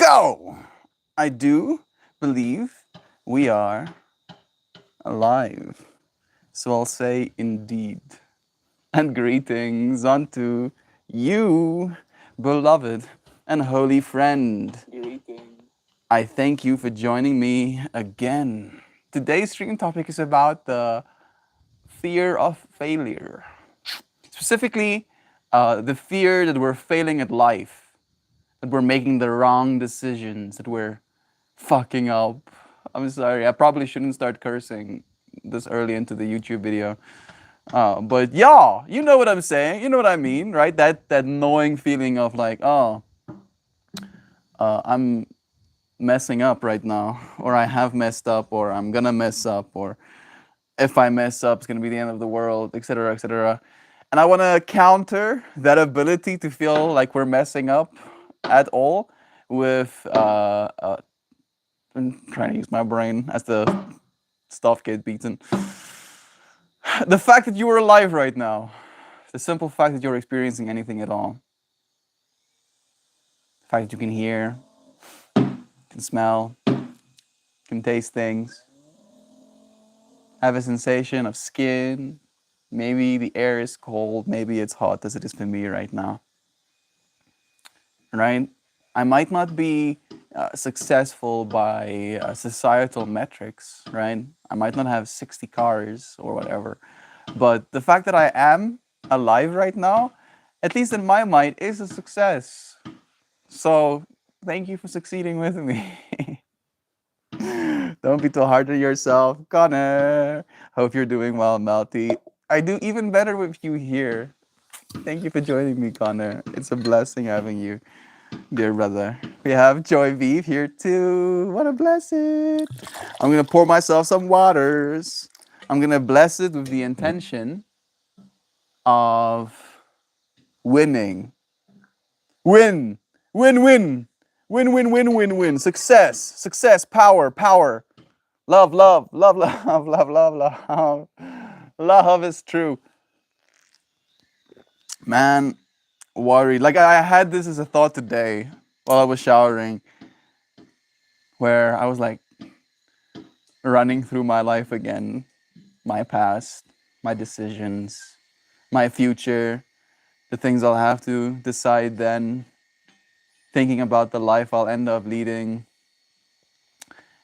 go! I do believe we are alive. So I'll say indeed. And greetings unto you, beloved and holy friend. I thank you for joining me again. Today's stream topic is about the fear of failure. Specifically, the fear that we're failing at life, that we're making the wrong decisions, that we're fucking up. I'm sorry, I probably shouldn't start cursing this early into the YouTube video. But yeah, you know what I'm saying. You know what I mean, right? That knowing feeling of like, oh, I'm messing up right now, or I have messed up, or I'm gonna mess up, or if I mess up, it's gonna be the end of the world, etc., etc. And I want to counter that ability to feel like we're messing up at all with I'm trying to use my brain as the stuff get beaten. The fact that you are alive right now, the simple fact that you're experiencing anything at all, the fact that you can hear, can smell, can taste things, have a sensation of skin. Maybe the air is cold, maybe it's hot as it is for me right now. Right? I might not be successful by societal metrics, right? I might not have 60 cars or whatever. But the fact that I am alive right now, at least in my mind, is a success. So thank you for succeeding with me. Don't be too hard on yourself, Connor. Hope you're doing well, Melty. I do even better with you here. Thank you for joining me, Connor. It's a blessing having you, dear brother. We have Joy Beef here too. What a blessing. I'm gonna pour myself some waters. I'm gonna bless it with the intention of winning. Win. Win, win. Win, win, win, win, win. Success. Success. Power. Power. Love, love, love, love, love, love, love. Love is true. Man, worried. Like I had this as a thought today while I was showering, where I was like running through my life again, my past, my decisions, my future, the things I'll have to decide then, thinking about the life I'll end up leading.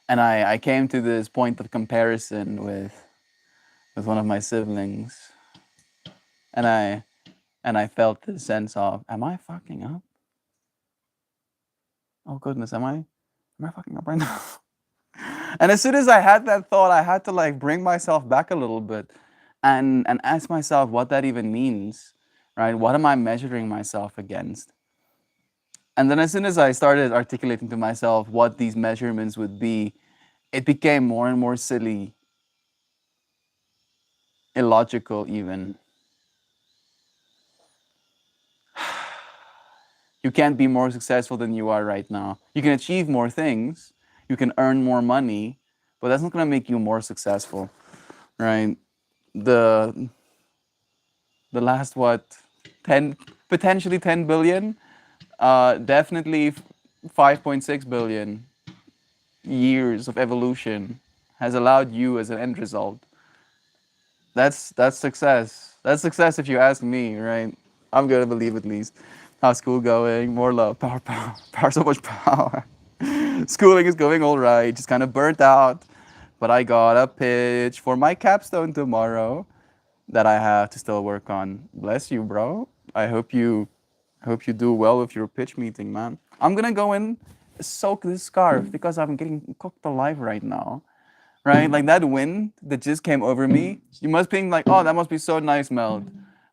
And I came to this point of comparison with one of my siblings. And I felt this sense of, am I fucking up? Oh goodness, am I fucking up right now? And as soon as I had that thought, I had to like bring myself back a little bit and ask myself what that even means, right? What am I measuring myself against? And then as soon as I started articulating to myself what these measurements would be, it became more and more silly, illogical even. You can't be more successful than you are right now. You can achieve more things, you can earn more money, but that's not going to make you more successful, right? The last what 10 potentially 10 billion, definitely 5.6 billion years of evolution has allowed you as an end result. That's success. That's success if you ask me, right? I'm gonna believe at least. How's school going? More love, power, power, power, so much power. Schooling is going all right. Just kind of burnt out, but I got a pitch for my capstone tomorrow that I have to still work on. Bless you, bro. I hope you do well with your pitch meeting, man. I'm gonna go and soak this scarf because I'm getting cooked alive right now. Right? Like that wind that just came over me. You must think like, oh, that must be so nice, Mel.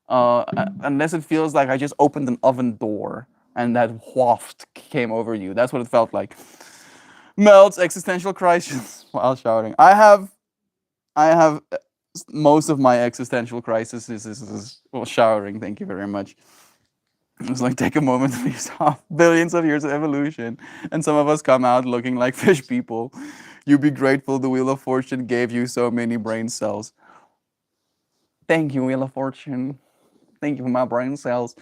Unless it feels like I just opened an oven door and that waft came over you. That's what it felt like. Mel's existential crisis while shouting. I have most of my existential crisis is well, showering. Thank you very much. It's like take a moment to yourself. Billions of years of evolution, and some of us come out looking like fish people. You be grateful the Wheel of Fortune gave you so many brain cells. Thank you, Wheel of Fortune. Thank you for my brain cells.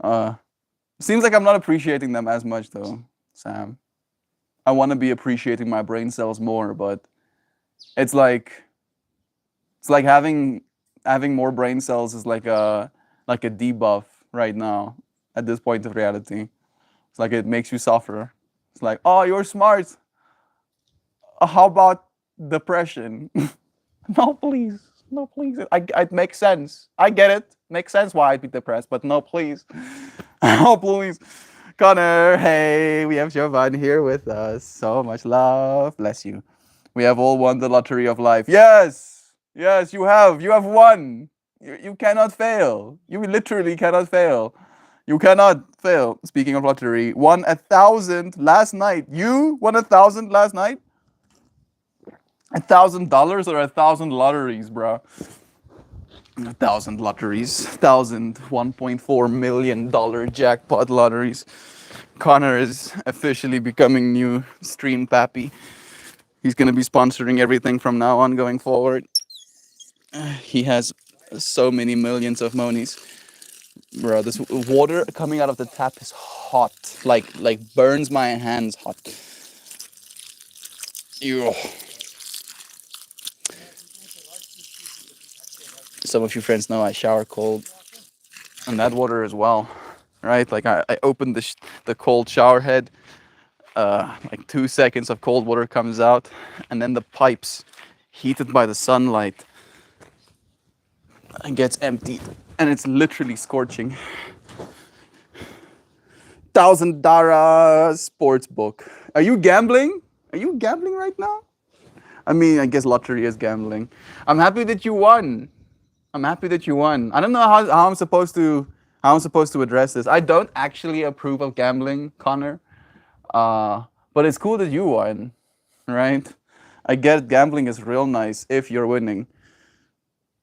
Uh, Seems like I'm not appreciating them as much though, Sam. I want to be appreciating my brain cells more, but it's like having more brain cells is like a debuff right now at this point of reality. It's like it makes you suffer. It's like, oh, you're smart. How about depression? No, please. No, please. It makes sense. I get it. Makes sense why I'd be depressed, but no, please. Oh, please. Connor, hey, we have Jovan here with us. So much love. Bless you. We have all won the lottery of life. Yes. Yes, you have. You have won. You cannot fail. You literally cannot fail. You cannot fail. Speaking of lottery, won 1,000 last night. You won 1,000 last night? $1,000 or 1,000 lotteries, bro? 1,000 lotteries, 1.4 million jackpot lotteries. Connor is officially becoming new stream pappy. He's gonna be sponsoring everything from now on going forward. He has so many millions of monies. Bro, this water coming out of the tap is hot. Like burns my hands hot. Ew. Some of you friends know I shower cold. And that water as well, right? Like I opened the cold shower head, like 2 seconds of cold water comes out, and then the pipes, heated by the sunlight, and gets emptied, and it's literally scorching. $1,000 sports book. Are you gambling? Are you gambling right now? I mean, I guess lottery is gambling. I'm happy that you won. I'm happy that you won. I don't know how I'm supposed to address this. I don't actually approve of gambling, Connor. But it's cool that you won, right? I get gambling is real nice if you're winning.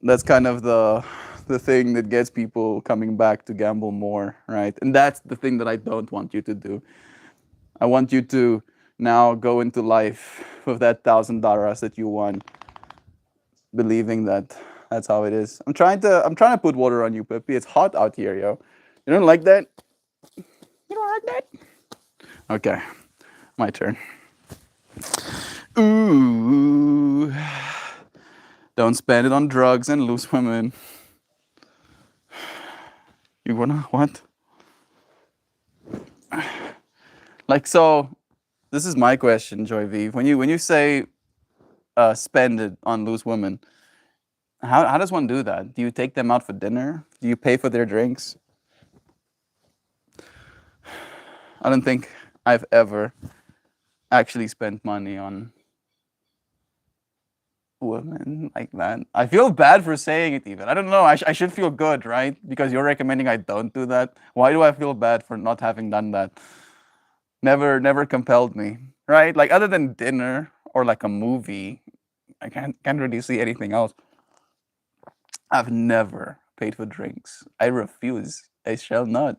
That's kind of the thing that gets people coming back to gamble more, right? And that's the thing that I don't want you to do. I want you to now go into life with that $1,000 that you won, believing that that's how it is. I'm trying to put water on you, Pippi. It's hot out here, yo. You don't like that? You don't like that? Okay, my turn. Ooh. Don't spend it on drugs and loose women. You wanna what? Like, so this is my question, Joy V. When you say spend it on loose women, how does one do that? Do you take them out for dinner? Do you pay for their drinks? I don't think I've ever actually spent money on women like that. I feel bad for saying it even. I don't know. I should feel good, right? Because you're recommending I don't do that. Why do I feel bad for not having done that? Never compelled me, right? Like other than dinner or like a movie, I can't really see anything else. I've never paid for drinks. I refuse. I shall not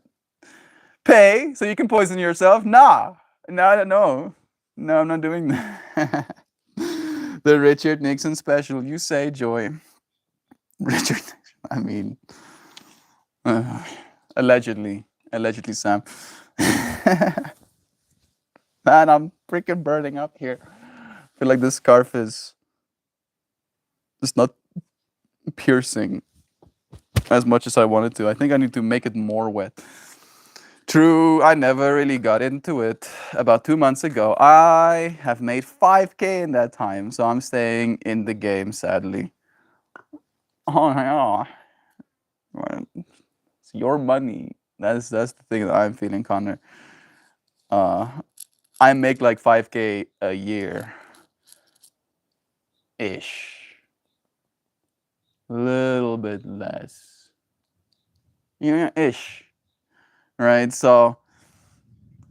pay so you can poison yourself. Nah. No, I'm not doing that. The Richard Nixon special. You say, Joy. Richard Nixon. I mean, allegedly, Sam. Man, I'm freaking burning up here. I feel like this scarf is just not piercing as much as I wanted to. I think I need to make it more wet. True, I never really got into it. About 2 months ago, I have made 5K in that time, so I'm staying in the game, sadly. Oh, yeah. Well, it's your money. That's the thing that I'm feeling, Connor. I make like 5K a year. Ish. Little bit less. Yeah, ish. Right? So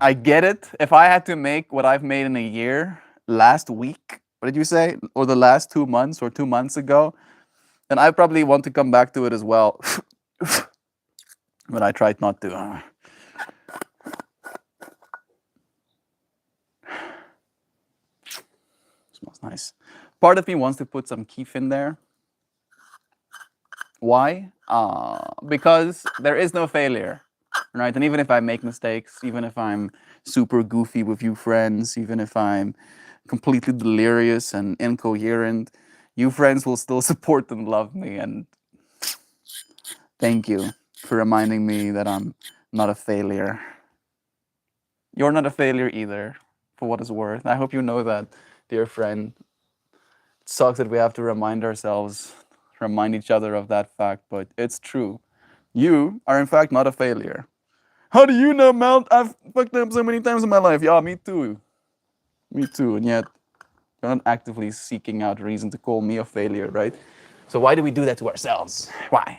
I get it. If I had to make what I've made in a year last week, what did you say? Or the last 2 months or 2 months ago, then I probably want to come back to it as well. But I tried not to. Smells nice. Part of me wants to put some keef in there. Why? Because there is no failure. right? And even if I make mistakes, even if I'm super goofy with you friends, even if I'm completely delirious and incoherent, you friends will still support and love me. And thank you for reminding me that I'm not a failure. You're not a failure either, for what it's worth. I hope you know that, dear friend. It sucks that we have to remind each other of that fact, but it's true. You are, in fact, not a failure. How do you know, Mount? I've fucked up so many times in my life. Yeah, me too. Me too. And yet, you're not actively seeking out reason to call me a failure, right? So why do we do that to ourselves? Why?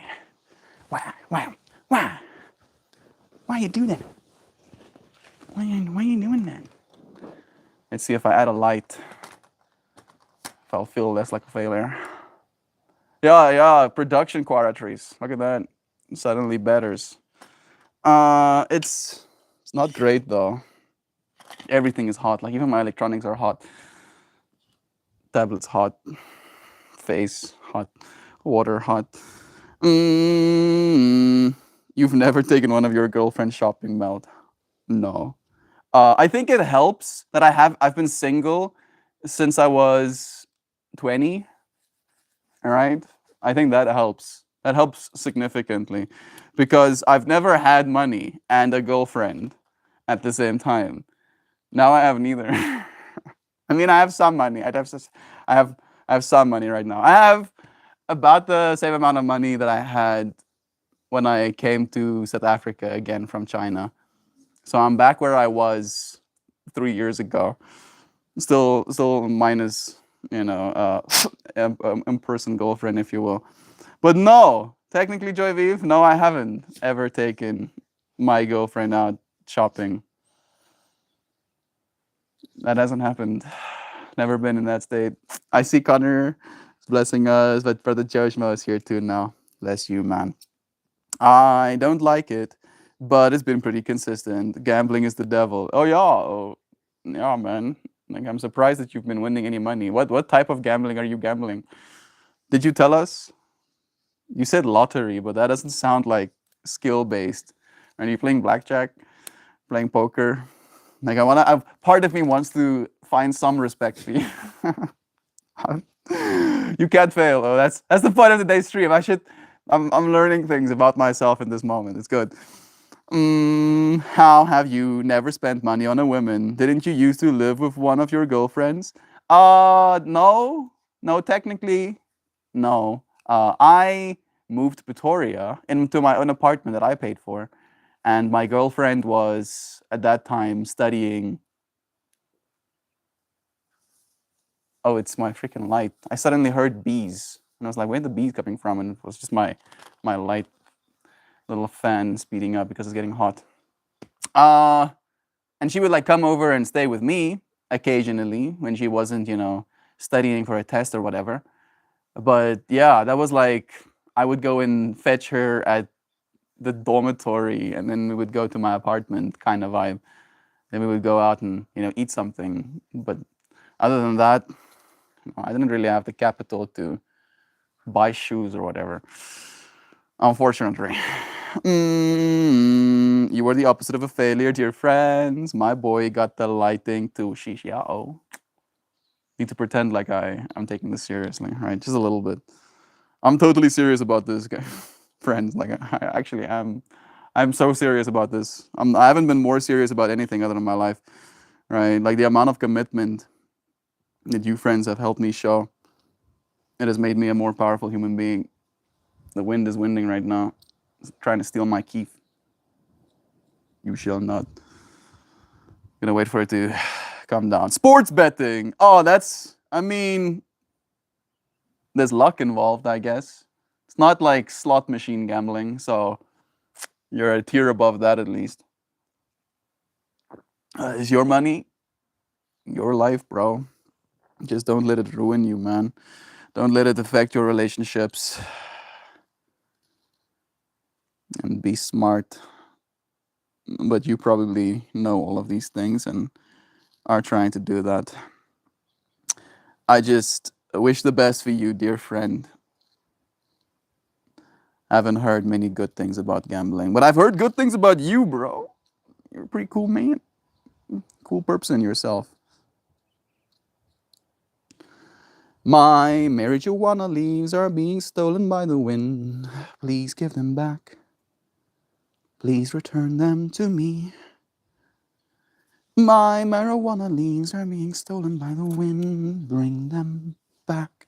Why? Why? Why? Why you do that? Why are you doing that? Let's see if I add a light, if I'll feel less like a failure. Yeah, production quadrantries. Look at that. Suddenly betters. It's not great though. Everything is hot. Like even my electronics are hot. Tablets hot. Face hot. Water hot. You've never taken one of your girlfriend's shopping mouth. No. I think it helps that I've been single since I was 20. All right. I think that helps. That helps significantly because I've never had money and a girlfriend at the same time. Now I have neither. I mean, I have some money. I have I have some money right now. I have about the same amount of money that I had when I came to South Africa again from China. So I'm back where I was 3 years ago. Still minus, in-person girlfriend, if you will. But no, technically, Joy Vive, no, I haven't ever taken my girlfriend out shopping. That hasn't happened. Never been in that state. I see Connor is blessing us, but Brother Joshua is here too now. Bless you, man. I don't like it, but it's been pretty consistent. Gambling is the devil. Yeah, man. Like I'm surprised that you've been winning any money. What type of gambling are you gambling? Did you tell us? You said lottery, but that doesn't sound like skill based. Are you playing blackjack? Playing poker? Like part of me wants to find some respect for you. You can't fail. Oh, that's the point of today's stream. I'm learning things about myself in this moment. It's good. How have you never spent money on a woman? Didn't you used to live with one of your girlfriends? No, no, technically, no. I moved to Pretoria into my own apartment that I paid for, and my girlfriend was at that time studying. Oh, it's my freaking light. I suddenly heard bees, and I was like, "Where's the bees coming from?" And it was just my light little fan speeding up because it's getting hot. Uh, and she would like come over and stay with me occasionally when she wasn't, studying for a test or whatever. But yeah, that was like I would go and fetch her at the dormitory, and then we would go to my apartment, kind of vibe. Then we would go out and eat something. But other than that, I didn't really have the capital to buy shoes or whatever. Unfortunately. You were the opposite of a failure, dear friends. My boy got the lighting to Shishiao. Need to pretend like I'm taking this seriously, right? Just a little bit. I'm totally serious about this, guy. Friends. Like I actually am. I'm so serious about this. I haven't been more serious about anything other than my life, right? Like the amount of commitment that you friends have helped me show. It has made me a more powerful human being. The wind is winding right now. It's trying to steal my Keith. You shall not. Gonna wait for it to calm down. Sports betting. Oh, there's luck involved, I guess. It's not like slot machine gambling, so you're a tier above that at least. It's your money, your life, bro. Just don't let it ruin you, man. Don't let it affect your relationships. And be smart. But you probably know all of these things and are trying to do that. I just wish the best for you, dear friend. I haven't heard many good things about gambling, but I've heard good things about you, bro. You're a pretty cool man. Cool person yourself. My marijuana leaves are being stolen by the wind. Please give them back. Please return them to me. My marijuana leaves are being stolen by the wind. Bring them back.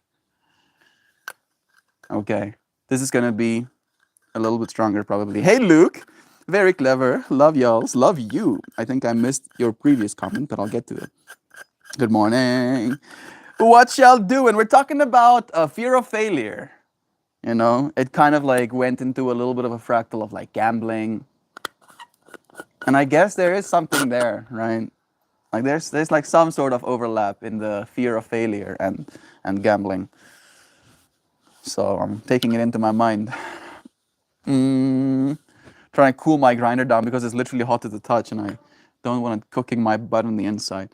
Okay, this is gonna be a little bit stronger probably. Hey Luke, very clever. Love y'alls. Love you. I think I missed your previous comment, but I'll get to it. Good morning. What y'all doing? We're talking about fear of failure. You know, it kind of like went into a little bit of a fractal of like gambling. And I guess there is something there, right? Like there's like some sort of overlap in the fear of failure and gambling. So I'm taking it into my mind. Trying to cool my grinder down because it's literally hot to the touch and I don't want it cooking my butt on the inside.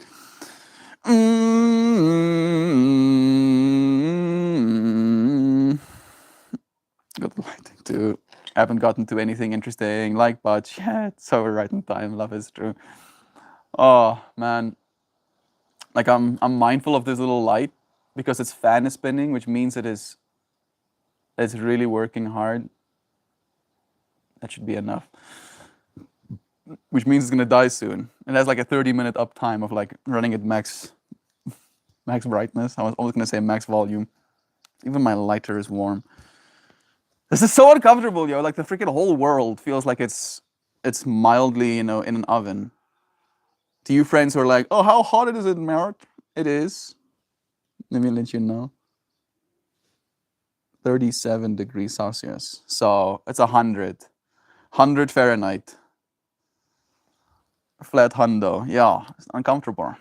Good lighting too. I haven't gotten to anything interesting like but yet. So we're right in time. Love is true. Oh man. Like I'm mindful of this little light because its fan is spinning, which means it's really working hard. That should be enough. Which means it's gonna die soon. It has like a 30-minute uptime of like running at max brightness. I was always gonna say max volume. Even my lighter is warm. This is so uncomfortable, yo. Like the freaking whole world feels like it's mildly, in an oven. To you friends who are like, oh, how hot it is in Mark? It is. Let me let you know. 37 degrees Celsius. So it's 100 Fahrenheit. Flat hundo. Yeah, it's uncomfortable.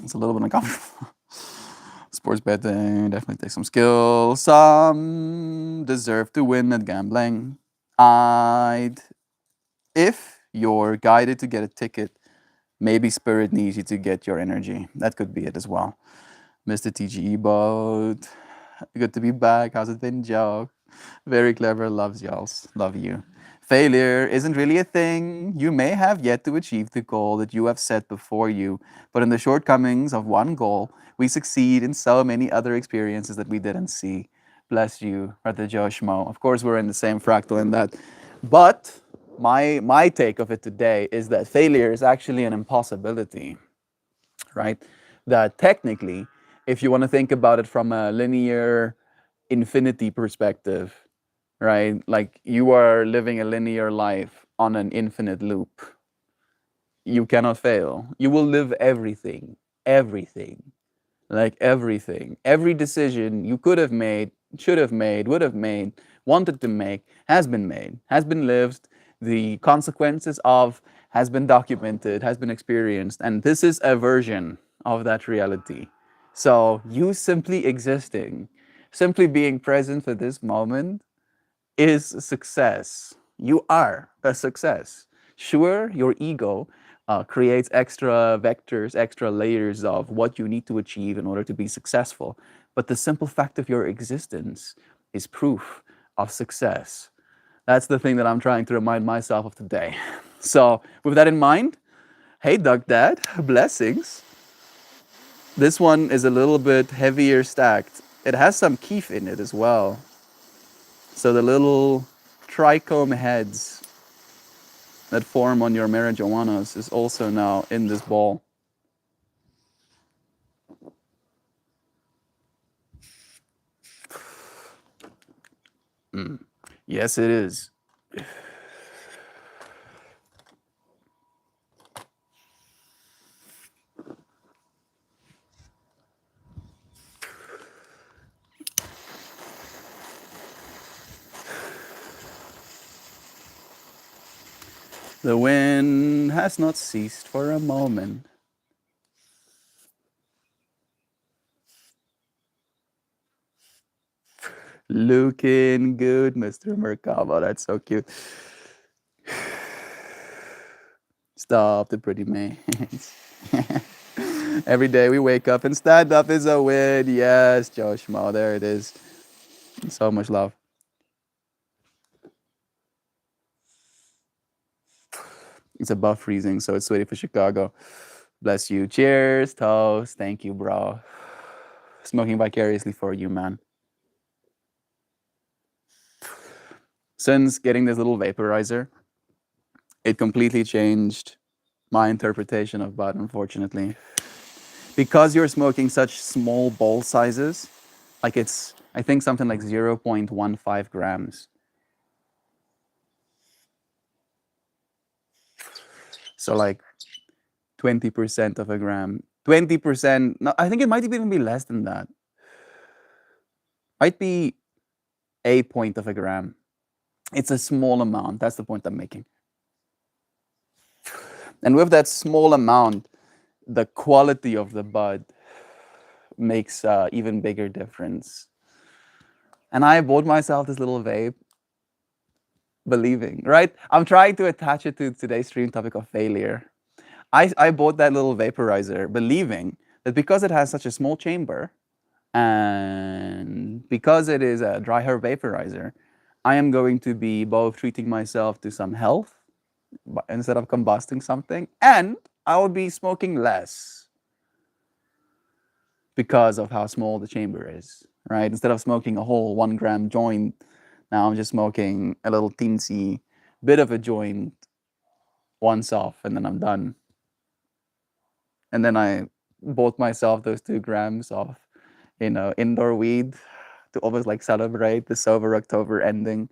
It's a little bit uncomfortable. Sports betting definitely takes some skill. Some deserve to win at gambling. If you're guided to get a ticket, maybe Spirit needs you to get your energy. That could be it as well. Mr. TGE boat. Good to be back. How's it been, Joe? Very clever. Loves y'alls. Love you. Failure isn't really a thing. You may have yet to achieve the goal that you have set before you, but in the shortcomings of one goal, we succeed in so many other experiences that we didn't see. Bless you, Brother Joe Schmo. Of course, we're in the same fractal in that. But my take of it today is that failure is actually an impossibility, right? That technically, if you want to think about it from a linear infinity perspective, right? Like you are living a linear life on an infinite loop. You cannot fail. You will live everything, like everything. Every decision you could have made, should have made, would have made, wanted to make, has been lived. The consequences of has been documented, has been experienced. And this is a version of that reality. So you simply existing, simply being present for this moment is a success. You are a success. Sure, your ego creates extra vectors, extra layers of what you need to achieve in order to be successful. But the simple fact of your existence is proof of success. That's the thing that I'm trying to remind myself of today. So, with that in mind, hey, Duck Dad, blessings. This one is a little bit heavier stacked. It has some keef in it as well. So the little trichome heads that form on your marijuanas is also now in this ball. Yes, it is. The wind has not ceased for a moment. Looking good, Mr. Merkava. That's so cute. Stop the pretty man. Every day we wake up and stand up is a win. Yes, Josh Mo, there it is. So much love. It's above freezing, so it's sweaty for Chicago. Bless you. Cheers, toast. Thank you, bro. Smoking vicariously for you, man. Since getting this little vaporizer, it completely changed my interpretation of bud, unfortunately. Because you're smoking such small bowl sizes, like it's, I think, something like 0.15 grams. So like 20% of a gram. 20%, no, I think it might even be less than that. Might be a point of a gram. It's a small amount. That's the point I'm making. And with that small amount, the quality of the bud makes even bigger difference. And I bought myself this little vape, believing, right? I'm trying to attach it to today's stream topic of failure. I bought that little vaporizer, believing that because it has such a small chamber, and because it is a dry herb vaporizer, I am going to be both treating myself to some health instead of combusting something, and I will be smoking less because of how small the chamber is, right? Instead of smoking a whole 1 gram joint, now I'm just smoking a little teensy bit of a joint once off, and then I'm done. And then I bought myself those 2 grams of, indoor weed to almost like celebrate the sober October ending.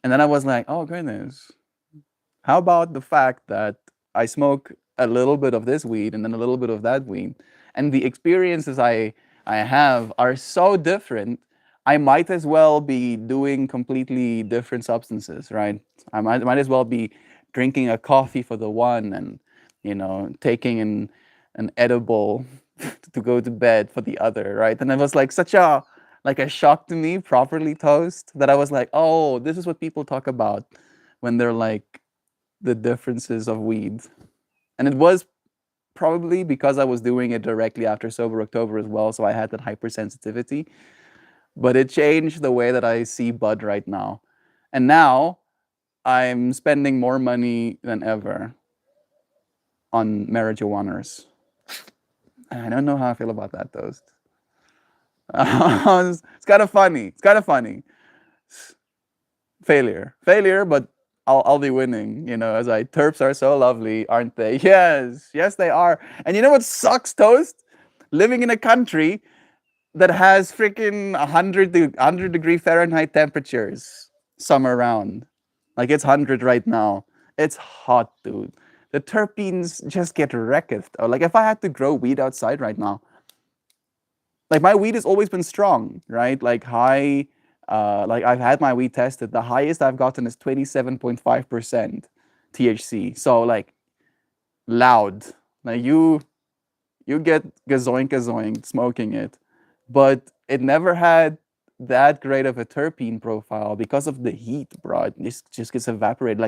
And then I was like, oh goodness, how about the fact that I smoke a little bit of this weed and then a little bit of that weed, and the experiences I have are so different. I might as well be doing completely different substances, right? I might as well be drinking a coffee for the one, and taking an edible to go to bed for the other, right? And it was like such a shock to me, properly toast, that I was like, oh, this is what people talk about when they're like the differences of weed. And it was probably because I was doing it directly after Sober October as well, so I had that hypersensitivity. But it changed the way that I see bud right now. And now I'm spending more money than ever on marijuanas. I don't know how I feel about that toast. It's kind of funny. It's kind of funny. Failure, but I'll be winning. As terps are so lovely, aren't they? Yes, they are. And you know what sucks, toast? Living in a country that has freaking 100 degree Fahrenheit temperatures summer round. Like it's 100 right now. It's hot, dude. The terpenes just get wrecked. Or like if I had to grow weed outside right now, like my weed has always been strong, right? Like high, like I've had my weed tested. The highest I've gotten is 27.5% THC. So like loud. Like you get gazoink smoking it, but it never had that great of a terpene profile because of the heat, bro. It just gets evaporated.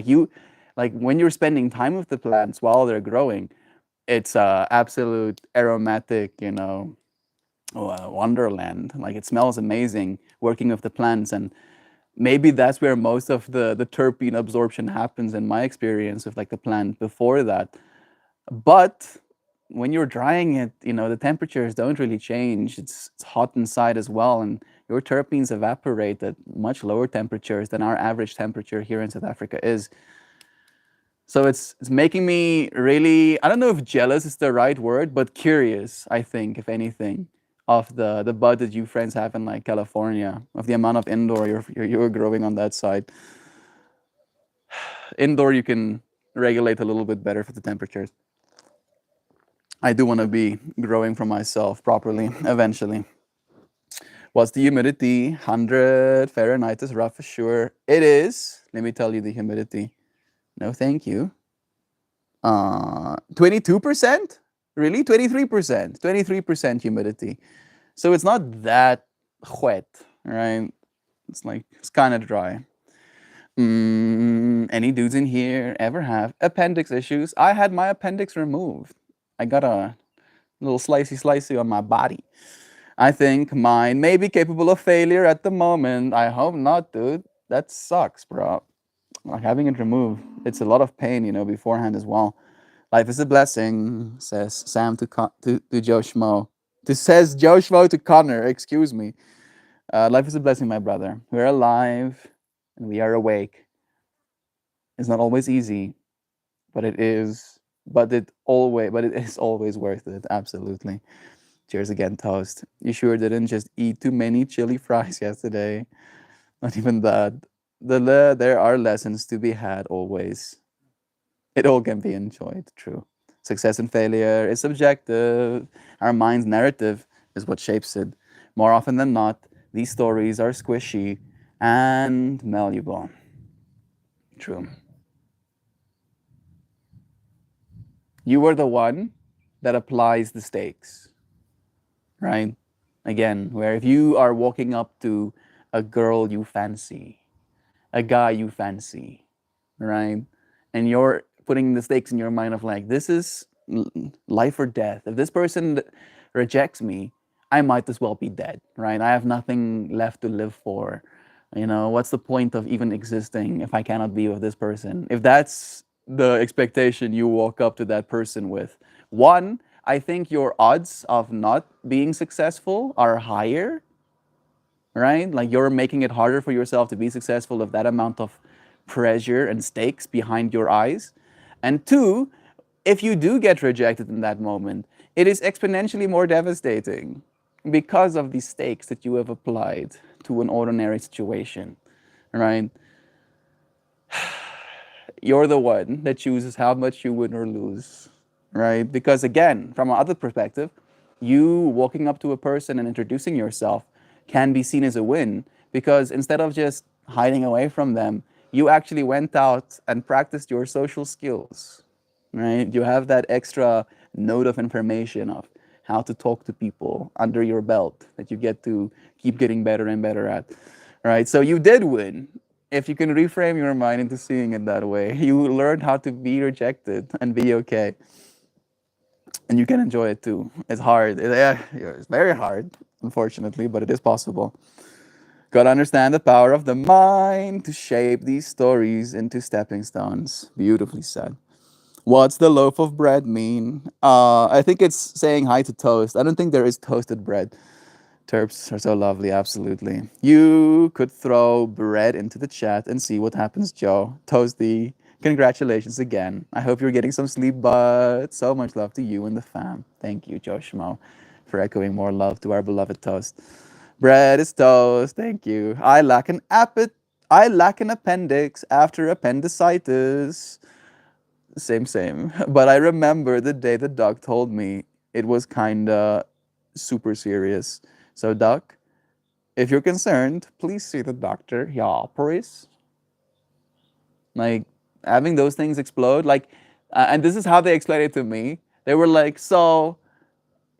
Like when you're spending time with the plants while they're growing, it's absolute aromatic, wonderland. Like it smells amazing working with the plants, and maybe that's where most of the terpene absorption happens in my experience with like the plant before that. But when you're drying it, the temperatures don't really change. It's hot inside as well, and your terpenes evaporate at much lower temperatures than our average temperature here in South Africa is. So it's making me really, I don't know if jealous is the right word, but curious, I think, if anything, of the bud that you friends have in like California, of the amount of indoor you're growing on that side. Indoor you can regulate a little bit better for the temperatures. I do want to be growing for myself properly eventually. What's the humidity? 100 Fahrenheit is rough for sure. It is. Let me tell you the humidity. No, thank you. 22%? Really? 23%. 23% humidity. So it's not that wet, right? It's kind of dry. Any dudes in here ever have appendix issues? I had my appendix removed. I got a little slicey on my body. I think mine may be capable of failure at the moment. I hope not, dude. That sucks, bro. like having it removed, it's a lot of pain, beforehand as well. Life is a blessing, says Sam to Joe Schmo. Says Joe Schmo to Connor, excuse me. Life is a blessing, my brother. We're alive and we are awake. It's not always easy, but it is. But it is always worth it. Absolutely. Cheers again, toast. You sure didn't just eat too many chili fries yesterday? Not even that. There are lessons to be had always. It all can be enjoyed, true. Success and failure is subjective. Our mind's narrative is what shapes it. More often than not, these stories are squishy and malleable. True. You are the one that applies the stakes, right? Again, where if you are walking up to a girl you fancy, a guy you fancy, right? And you're putting the stakes in your mind of like, this is life or death. If this person rejects me, I might as well be dead, right? I have nothing left to live for. What's the point of even existing if I cannot be with this person? If that's the expectation you walk up to that person with, one, I think your odds of not being successful are higher, right? Like you're making it harder for yourself to be successful with that amount of pressure and stakes behind your eyes. And two, if you do get rejected in that moment, it is exponentially more devastating because of the stakes that you have applied to an ordinary situation, right? You're the one that chooses how much you win or lose, right? Because again, from another perspective, you walking up to a person and introducing yourself can be seen as a win because instead of just hiding away from them, you actually went out and practiced your social skills, right? You have that extra note of information of how to talk to people under your belt that you get to keep getting better and better at, right? So you did win. If you can reframe your mind into seeing it that way, you learned how to be rejected and be okay. And you can enjoy it too. It's hard. It's very hard, unfortunately, but it is possible. Gotta understand the power of the mind to shape these stories into stepping stones. Beautifully said. What's the loaf of bread mean? I think it's saying hi to toast. I don't think there is toasted bread. Terps are so lovely, absolutely. You could throw bread into the chat and see what happens, Joe. Toasty, congratulations again. I hope you're getting some sleep, but so much love to you and the fam. Thank you, Joe Schmo, for echoing more love to our beloved toast. Bread is toast, thank you. I lack an appendix after appendicitis. Same. But I remember the day the doc told me it was kinda super serious. So, doc, if you're concerned, please see the doctor. Yeah, please. Like having those things explode, and this is how they explained it to me. They were like, so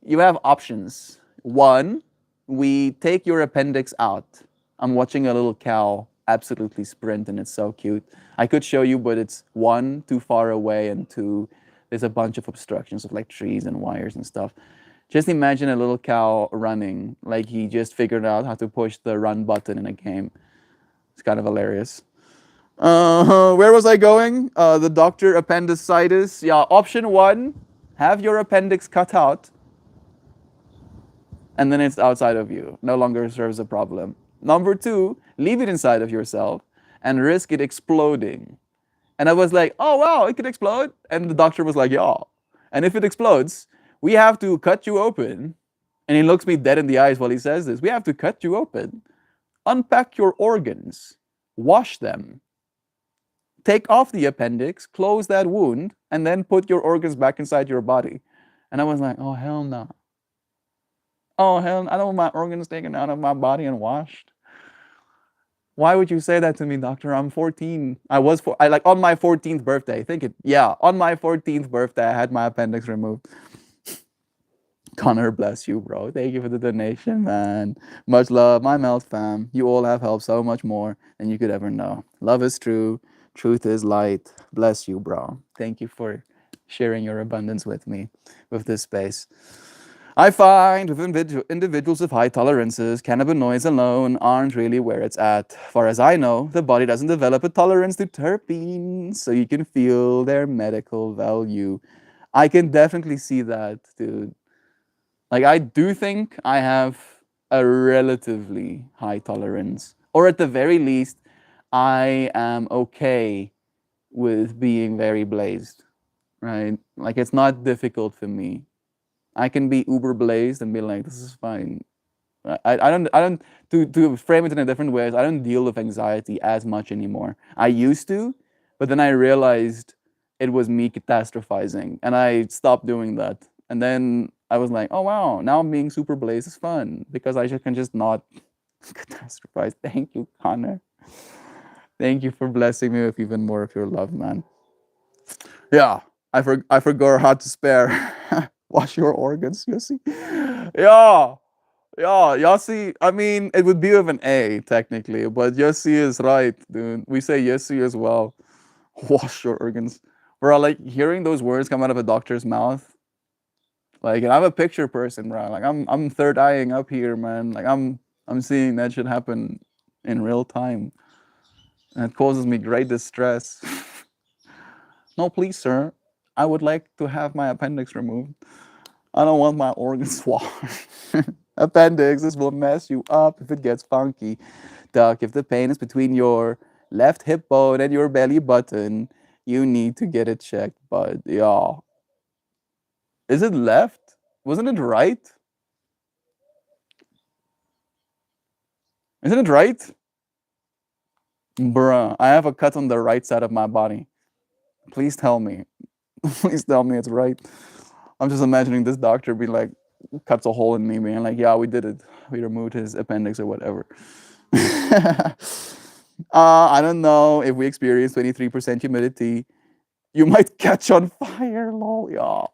you have options. One, we take your appendix out. I'm watching a little cow absolutely sprint, and it's so cute. I could show you, but it's one, too far away, and two, there's a bunch of obstructions of like trees and wires and stuff. Just imagine a little cow running, like he just figured out how to push the run button in a game. It's kind of hilarious. Where was I going? The doctor appendicitis. Yeah, option one, have your appendix cut out, and then it's outside of you. No longer serves a problem. Number two, leave it inside of yourself and risk it exploding. And I was like, oh wow, it could explode. And the doctor was like, yeah. And if it explodes, we have to cut you open. And he looks me dead in the eyes while he says this. We have to cut you open, unpack your organs, wash them, take off the appendix, close that wound, and then put your organs back inside your body. And I was like, oh hell no. Oh hell, I don't want my organs taken out of my body and washed. Why would you say that to me, doctor? I'm 14. I like on my 14th birthday. On my 14th birthday, I had my appendix removed. Connor, bless you, bro. Thank you for the donation, man. Much love, my Melt fam. You all have helped so much more than you could ever know. Love is true. Truth is light. Bless you, bro. Thank you for sharing your abundance with me, with this space. I find with individuals with high tolerances, cannabinoids alone aren't really where it's at. Far as I know, the body doesn't develop a tolerance to terpenes, so you can feel their medical value. I can definitely see that, dude. Like, I do think I have a relatively high tolerance, or at the very least, I am okay with being very blazed, right? Like, it's not difficult for me. I can be uber blazed and be like, this is fine. I don't to frame it in a different way. I don't deal with anxiety as much anymore. I used to, but then I realized it was me catastrophizing, and I stopped doing that. And then I was like, oh wow, now being super blazed is fun because I can just not catastrophize. Thank you, Connor. Thank you for blessing me with even more of your love, man. Yeah, I forgot how to spare. Wash your organs, you see. Yeah. Yeah, Yossi, I mean, it would be with an A technically, but Yossi is right, dude. We say Yossi as well. Wash your organs. Bro, like hearing those words come out of a doctor's mouth, like, and I'm a picture person, bro. Like I'm third eyeing up here, man. Like I'm seeing that shit happen in real time. And it causes me great distress. No, please, sir. I would like to have my appendix removed. I don't want my organs washed. Appendixes will mess you up if it gets funky. Doc, if the pain is between your left hip bone and your belly button, you need to get it checked, bud. Yeah. Is it left? Wasn't it right? Isn't it right? Bruh, I have a cut on the right side of my body. Please tell me. Please tell me it's right. I'm just imagining this doctor be like, cuts a hole in me, being like, yeah, we did it. We removed his appendix or whatever. I don't know if we experience 23% humidity. You might catch on fire, lol, yeah.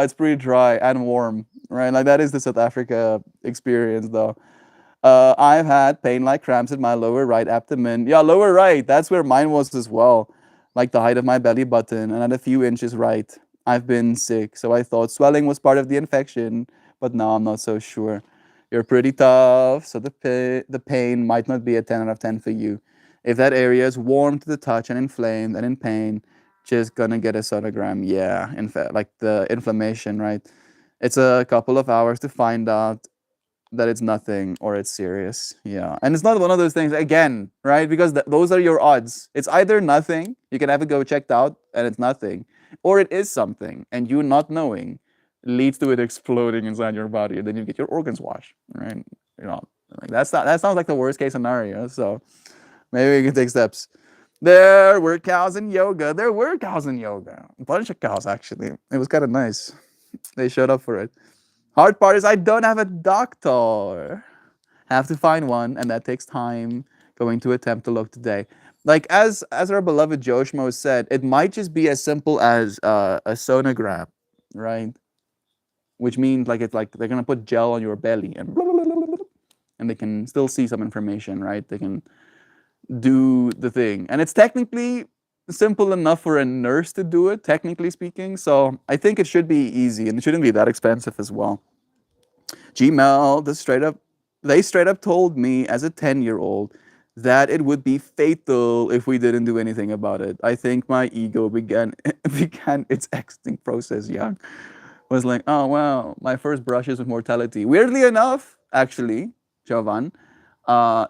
It's pretty dry and warm, right? Like that is the South Africa experience, though. I've had pain like cramps in my lower right abdomen. Yeah, lower right. That's where mine was as well, like the height of my belly button, and at a few inches right. I've been sick, so I thought swelling was part of the infection, but now I'm not so sure. You're pretty tough, so the pain might not be a 10 out of 10 for you. If that area is warm to the touch and inflamed and in pain, just gonna get a sonogram. Yeah, in fact, like the inflammation, right? It's a couple of hours to find out that it's nothing or it's serious. Yeah. And it's not one of those things, again, right? Because those are your odds. It's either nothing, you can have it go checked out and it's nothing, or it is something and you not knowing leads to it exploding inside your body and then you get your organs washed, right? You know, like that sounds like the worst case scenario. So maybe we can take steps. There were cows in yoga. There were cows in yoga. A bunch of cows, actually. It was kind of nice. They showed up for it. Hard part is I don't have a doctor. Have to find one, and that takes time. Going to attempt to look today. Like as our beloved Joshmo said, it might just be as simple as a sonogram, right? Which means like it's like they're gonna put gel on your belly and they can still see some information, right? They can do the thing, and it's technically simple enough for a nurse to do it, technically speaking. So I think it should be easy, and it shouldn't be that expensive as well. Gmail, they straight up told me as a 10-year-old that it would be fatal if we didn't do anything about it. I think my ego began began its exiting process young. Was like, oh wow, my first brushes with mortality. Weirdly enough, actually, Jovan,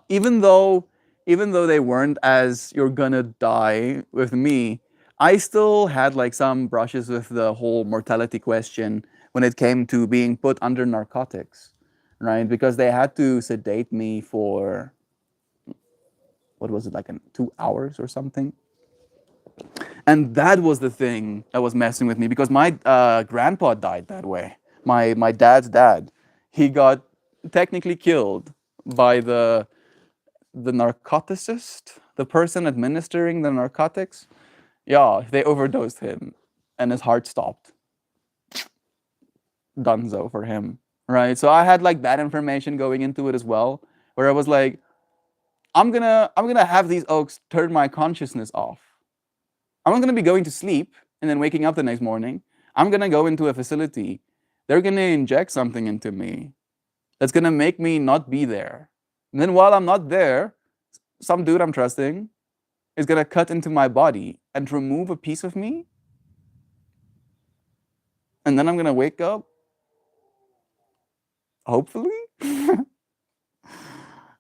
even though they weren't as you're gonna die with me, I still had like some brushes with the whole mortality question when it came to being put under narcotics, right? Because they had to sedate me for what was it, like 2 hours or something. And that was the thing that was messing with me because my grandpa died that way. My dad's dad, he got technically killed by the narcoticist, the person administering the narcotics. Yeah, they overdosed him, and his heart stopped. Dunzo for him, right? So I had like that information going into it as well, where I was like, I'm gonna have these oaks turn my consciousness off. I'm not gonna be going to sleep and then waking up the next morning. I'm gonna go into a facility they're gonna inject something into me that's gonna make me not be there. And then while I'm not there, some dude I'm trusting is gonna cut into my body and remove a piece of me, and then I'm gonna wake up, hopefully.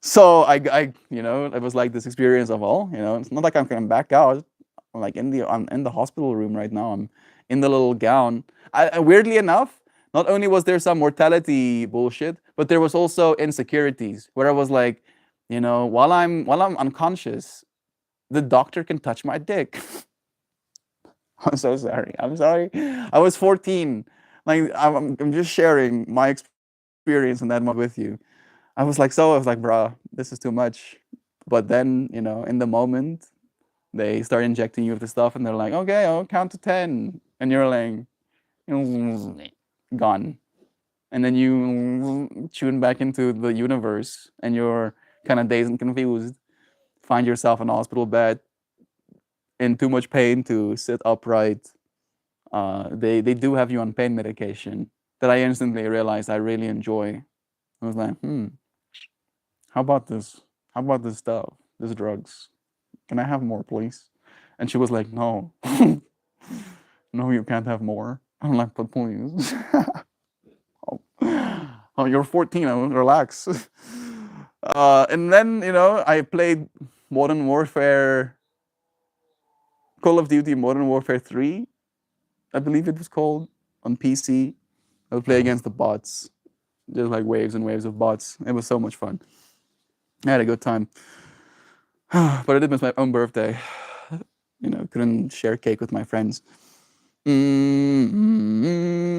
So it was like this experience of it's not like I'm gonna back out. I'm in the hospital room right now. I'm in the little gown. Weirdly enough, not only was there some mortality bullshit, but there was also insecurities where I was like, while I'm unconscious, the doctor can touch my dick. I'm so sorry. I'm sorry. I was 14. Like I'm just sharing my experience in that moment with you. I was like, bruh, this is too much. But then, in the moment, they start injecting you with the stuff and they're like, okay, I'll count to 10. And you're like, gone. And then you tune back into the universe and you're kind of dazed and confused. Find yourself in a hospital bed in too much pain to sit upright. They do have you on pain medication that I instantly realized I really enjoy. I was like, how about this? How about this stuff? This drugs? Can I have more, please? And she was like, no. No, you can't have more. I'm like, but please. Oh, you're 14. Relax. And then, I played Modern Warfare, Call of Duty Modern Warfare 3, I believe it was called, on PC. I would play against the bots. Just like waves and waves of bots. It was so much fun. I had a good time. But I did miss my own birthday. Couldn't share cake with my friends.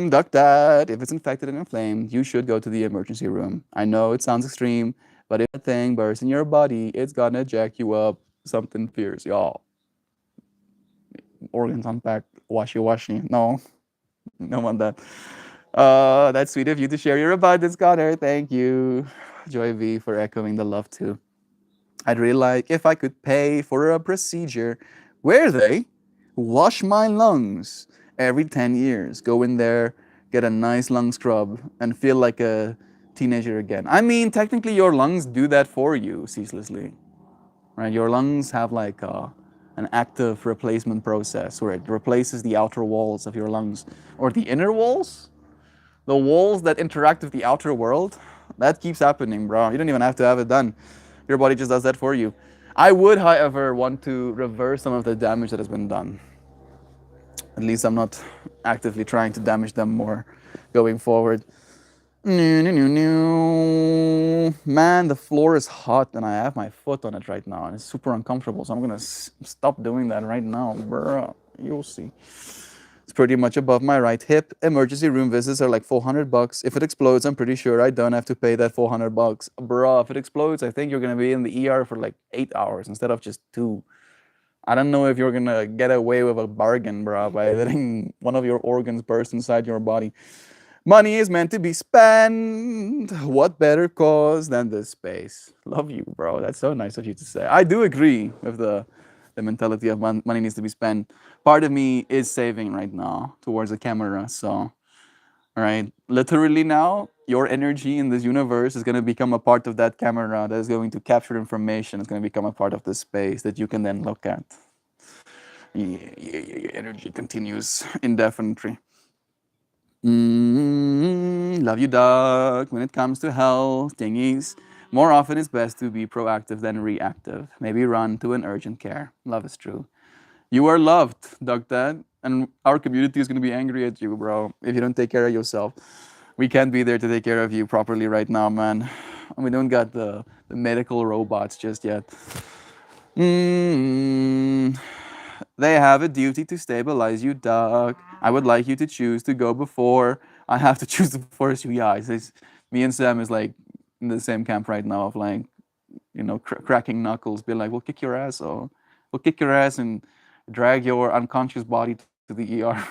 Duck that. If it's infected and inflamed, you should go to the emergency room. I know it sounds extreme, but if that thing bursts in your body, it's gonna jack you up. Something fierce, y'all. Organs unpacked, washy. No, don't want that. That's sweet of you to share your abundance, Connor. Thank you. Joy V for echoing the love too. I'd really like if I could pay for a procedure where they wash my lungs every 10 years. Go in there, get a nice lung scrub, and feel like a teenager again. I mean, technically, your lungs do that for you ceaselessly, right? Your lungs have like an active replacement process where it replaces the outer walls of your lungs or the inner walls, the walls that interact with the outer world. That keeps happening, bro. You don't even have to have it done. Your body just does that for you. I would, however, want to reverse some of the damage that has been done. At least I'm not actively trying to damage them more going forward. Man, the floor is hot and I have my foot on it right now and it's super uncomfortable. So I'm gonna stop doing that right now, bro. You'll see. It's pretty much above my right hip. Emergency room visits are like $400. If it explodes, I'm pretty sure I don't have to pay that $400. Bro, if it explodes, I think you're gonna be in the ER for like 8 hours instead of just 2. I don't know if you're gonna get away with a bargain, bro, by letting one of your organs burst inside your body. Money is meant to be spent. What better cause than this space? Love you, bro. That's so nice of you to say. I do agree with the mentality of money needs to be spent. Part of me is saving right now towards a camera. So, all right, literally now, your energy in this universe is going to become a part of that camera that is going to capture information. It's going to become a part of this space that you can then look at. Your energy continues indefinitely. Love you, Doug. When it comes to health thingies, more often it's best to be proactive than reactive. Maybe run to an urgent care. Love is true. You are loved, Doug Dad, and our community is going to be angry at you, bro, if you don't take care of yourself. We can't be there to take care of you properly right now, man. We don't got the medical robots just yet. They have a duty to stabilize you, Doug. I would like you to choose to go before I have to choose to force you. Yeah, me and Sam is like in the same camp right now of like, cracking knuckles, be like, we'll kick your ass, or we'll kick your ass and drag your unconscious body to the ER.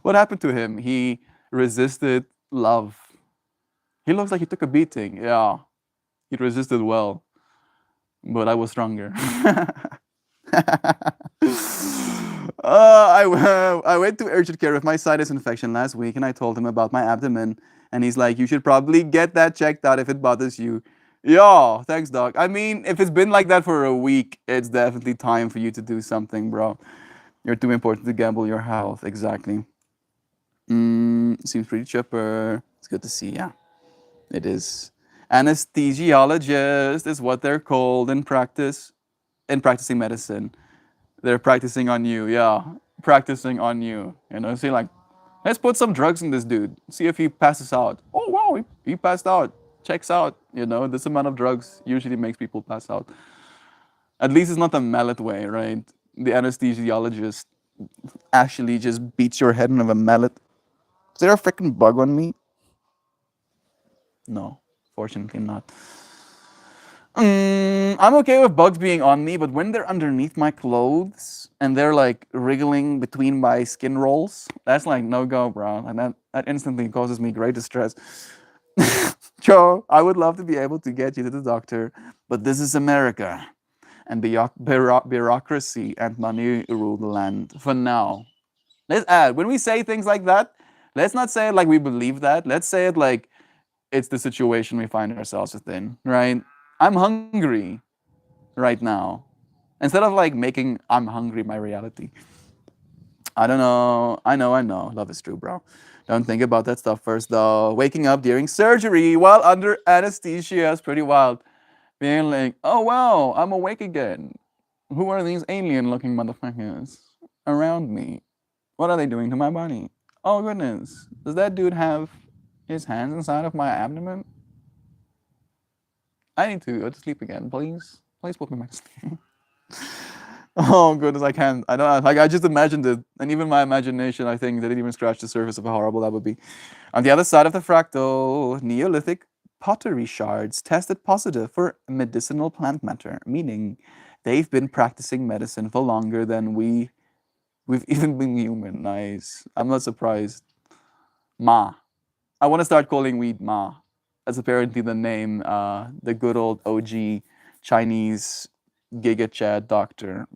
What happened to him? He resisted love. He looks like he took a beating. Yeah, he resisted well, but I was stronger. I went to urgent care with my sinus infection last week, and I told him about my abdomen, and he's like, "You should probably get that checked out if it bothers you." Yeah, thanks, doc. I mean, if it's been like that for a week, it's definitely time for you to do something, bro. You're too important to gamble your health. Exactly. Seems pretty chipper. It's good to see. Yeah, it is. Anesthesiologist is what they're called in practice, in practicing medicine. They're practicing on you, yeah. Practicing on you. You know, see, like, let's put some drugs in this dude. See if he passes out. Oh, wow, he passed out. Checks out. You know, this amount of drugs usually makes people pass out. At least it's not the mallet way, right? The anesthesiologist actually just beats your head in with a mallet. Is there a freaking bug on me? No, fortunately not. I'm okay with bugs being on me, but when they're underneath my clothes and they're like wriggling between my skin rolls, that's like no go, bro. And that instantly causes me great distress. Joe, I would love to be able to get you to the doctor, but this is America. And bureaucracy and money rule the land for now. Let's add, when we say things like that, let's not say it like we believe that. Let's say it like it's the situation we find ourselves within, right? I'm hungry right now. Instead of like making I'm hungry my reality. I don't know. I know. Love is true, bro. Don't think about that stuff first, though. Waking up during surgery while under anesthesia is pretty wild. Being like, oh, wow, I'm awake again. Who are these alien looking motherfuckers around me? What are they doing to my body? Oh, goodness. Does that dude have his hands inside of my abdomen? I need to go to sleep again, please. Please put me back to sleep. Oh goodness, I can't. I don't like. I just imagined it, and even my imagination, I think, didn't even scratch the surface of how horrible that would be. On the other side of the fractal, Neolithic pottery shards tested positive for medicinal plant matter, meaning they've been practicing medicine for longer than we've even been human. Nice. I'm not surprised. Ma. I want to start calling weed Ma. That's apparently the name. The good old OG Chinese Giga Chad doctor.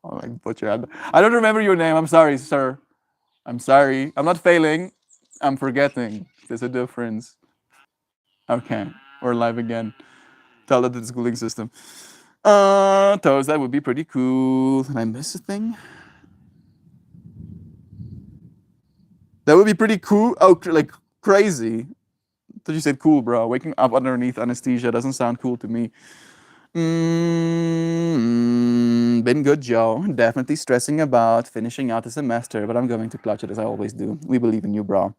Oh, like butcher. I don't remember your name. I'm sorry, sir. I'm sorry. I'm not failing. I'm forgetting. There's a difference. Okay, we're live again. Tell that to the schooling system. Toes, that would be pretty cool. Did I miss a thing? That would be pretty cool. Oh, like crazy. Thought you said cool, bro. Waking up underneath anesthesia doesn't sound cool to me. Been good, Joe. Definitely stressing about finishing out the semester, but I'm going to clutch it as I always do. We believe in you, bro.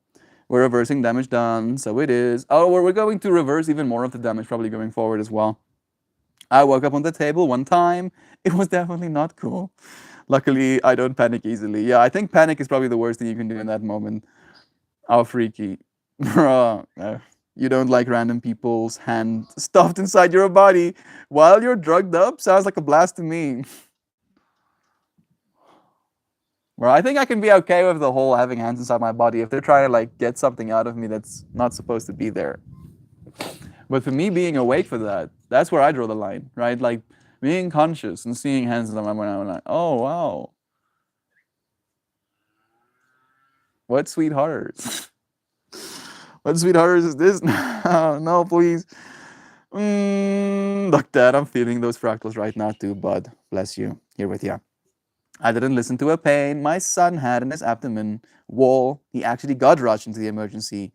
We're reversing damage done, so it is. Oh, we're going to reverse even more of the damage probably going forward as well. I woke up on the table one time. It was definitely not cool. Luckily, I don't panic easily. Yeah, I think panic is probably the worst thing you can do in that moment. How freaky. Bro, you don't like random people's hand stuffed inside your body while you're drugged up? Sounds like a blast to me. Bro, I think I can be okay with the whole having hands inside my body if they're trying to like get something out of me that's not supposed to be there. But for me being awake for that, that's where I draw the line, right? Like being conscious and seeing hands in my mind, I'm like, oh wow. What sweet horrors? What sweet horrors is this? No, please. Look, Dad, I'm feeling those fractals right now too, bud. Bless you. Here with you. I didn't listen to a pain my son had in his abdomen wall. He actually got rushed into the emergency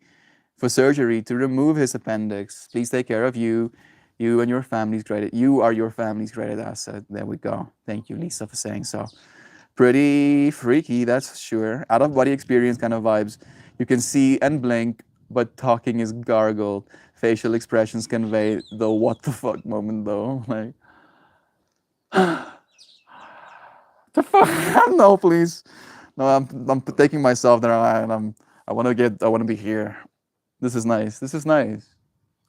for surgery to remove his appendix. Please take care of you. You and your family's great. You are your family's greatest asset. There we go. Thank you, Lisa, for saying so. Pretty freaky, that's for sure. Out of body experience kind of vibes. You can see and blink, but talking is gargled. Facial expressions convey the what the fuck moment though. Like, the fuck? No, please. No, I'm taking myself there, and I want to be here. This is nice. This is nice.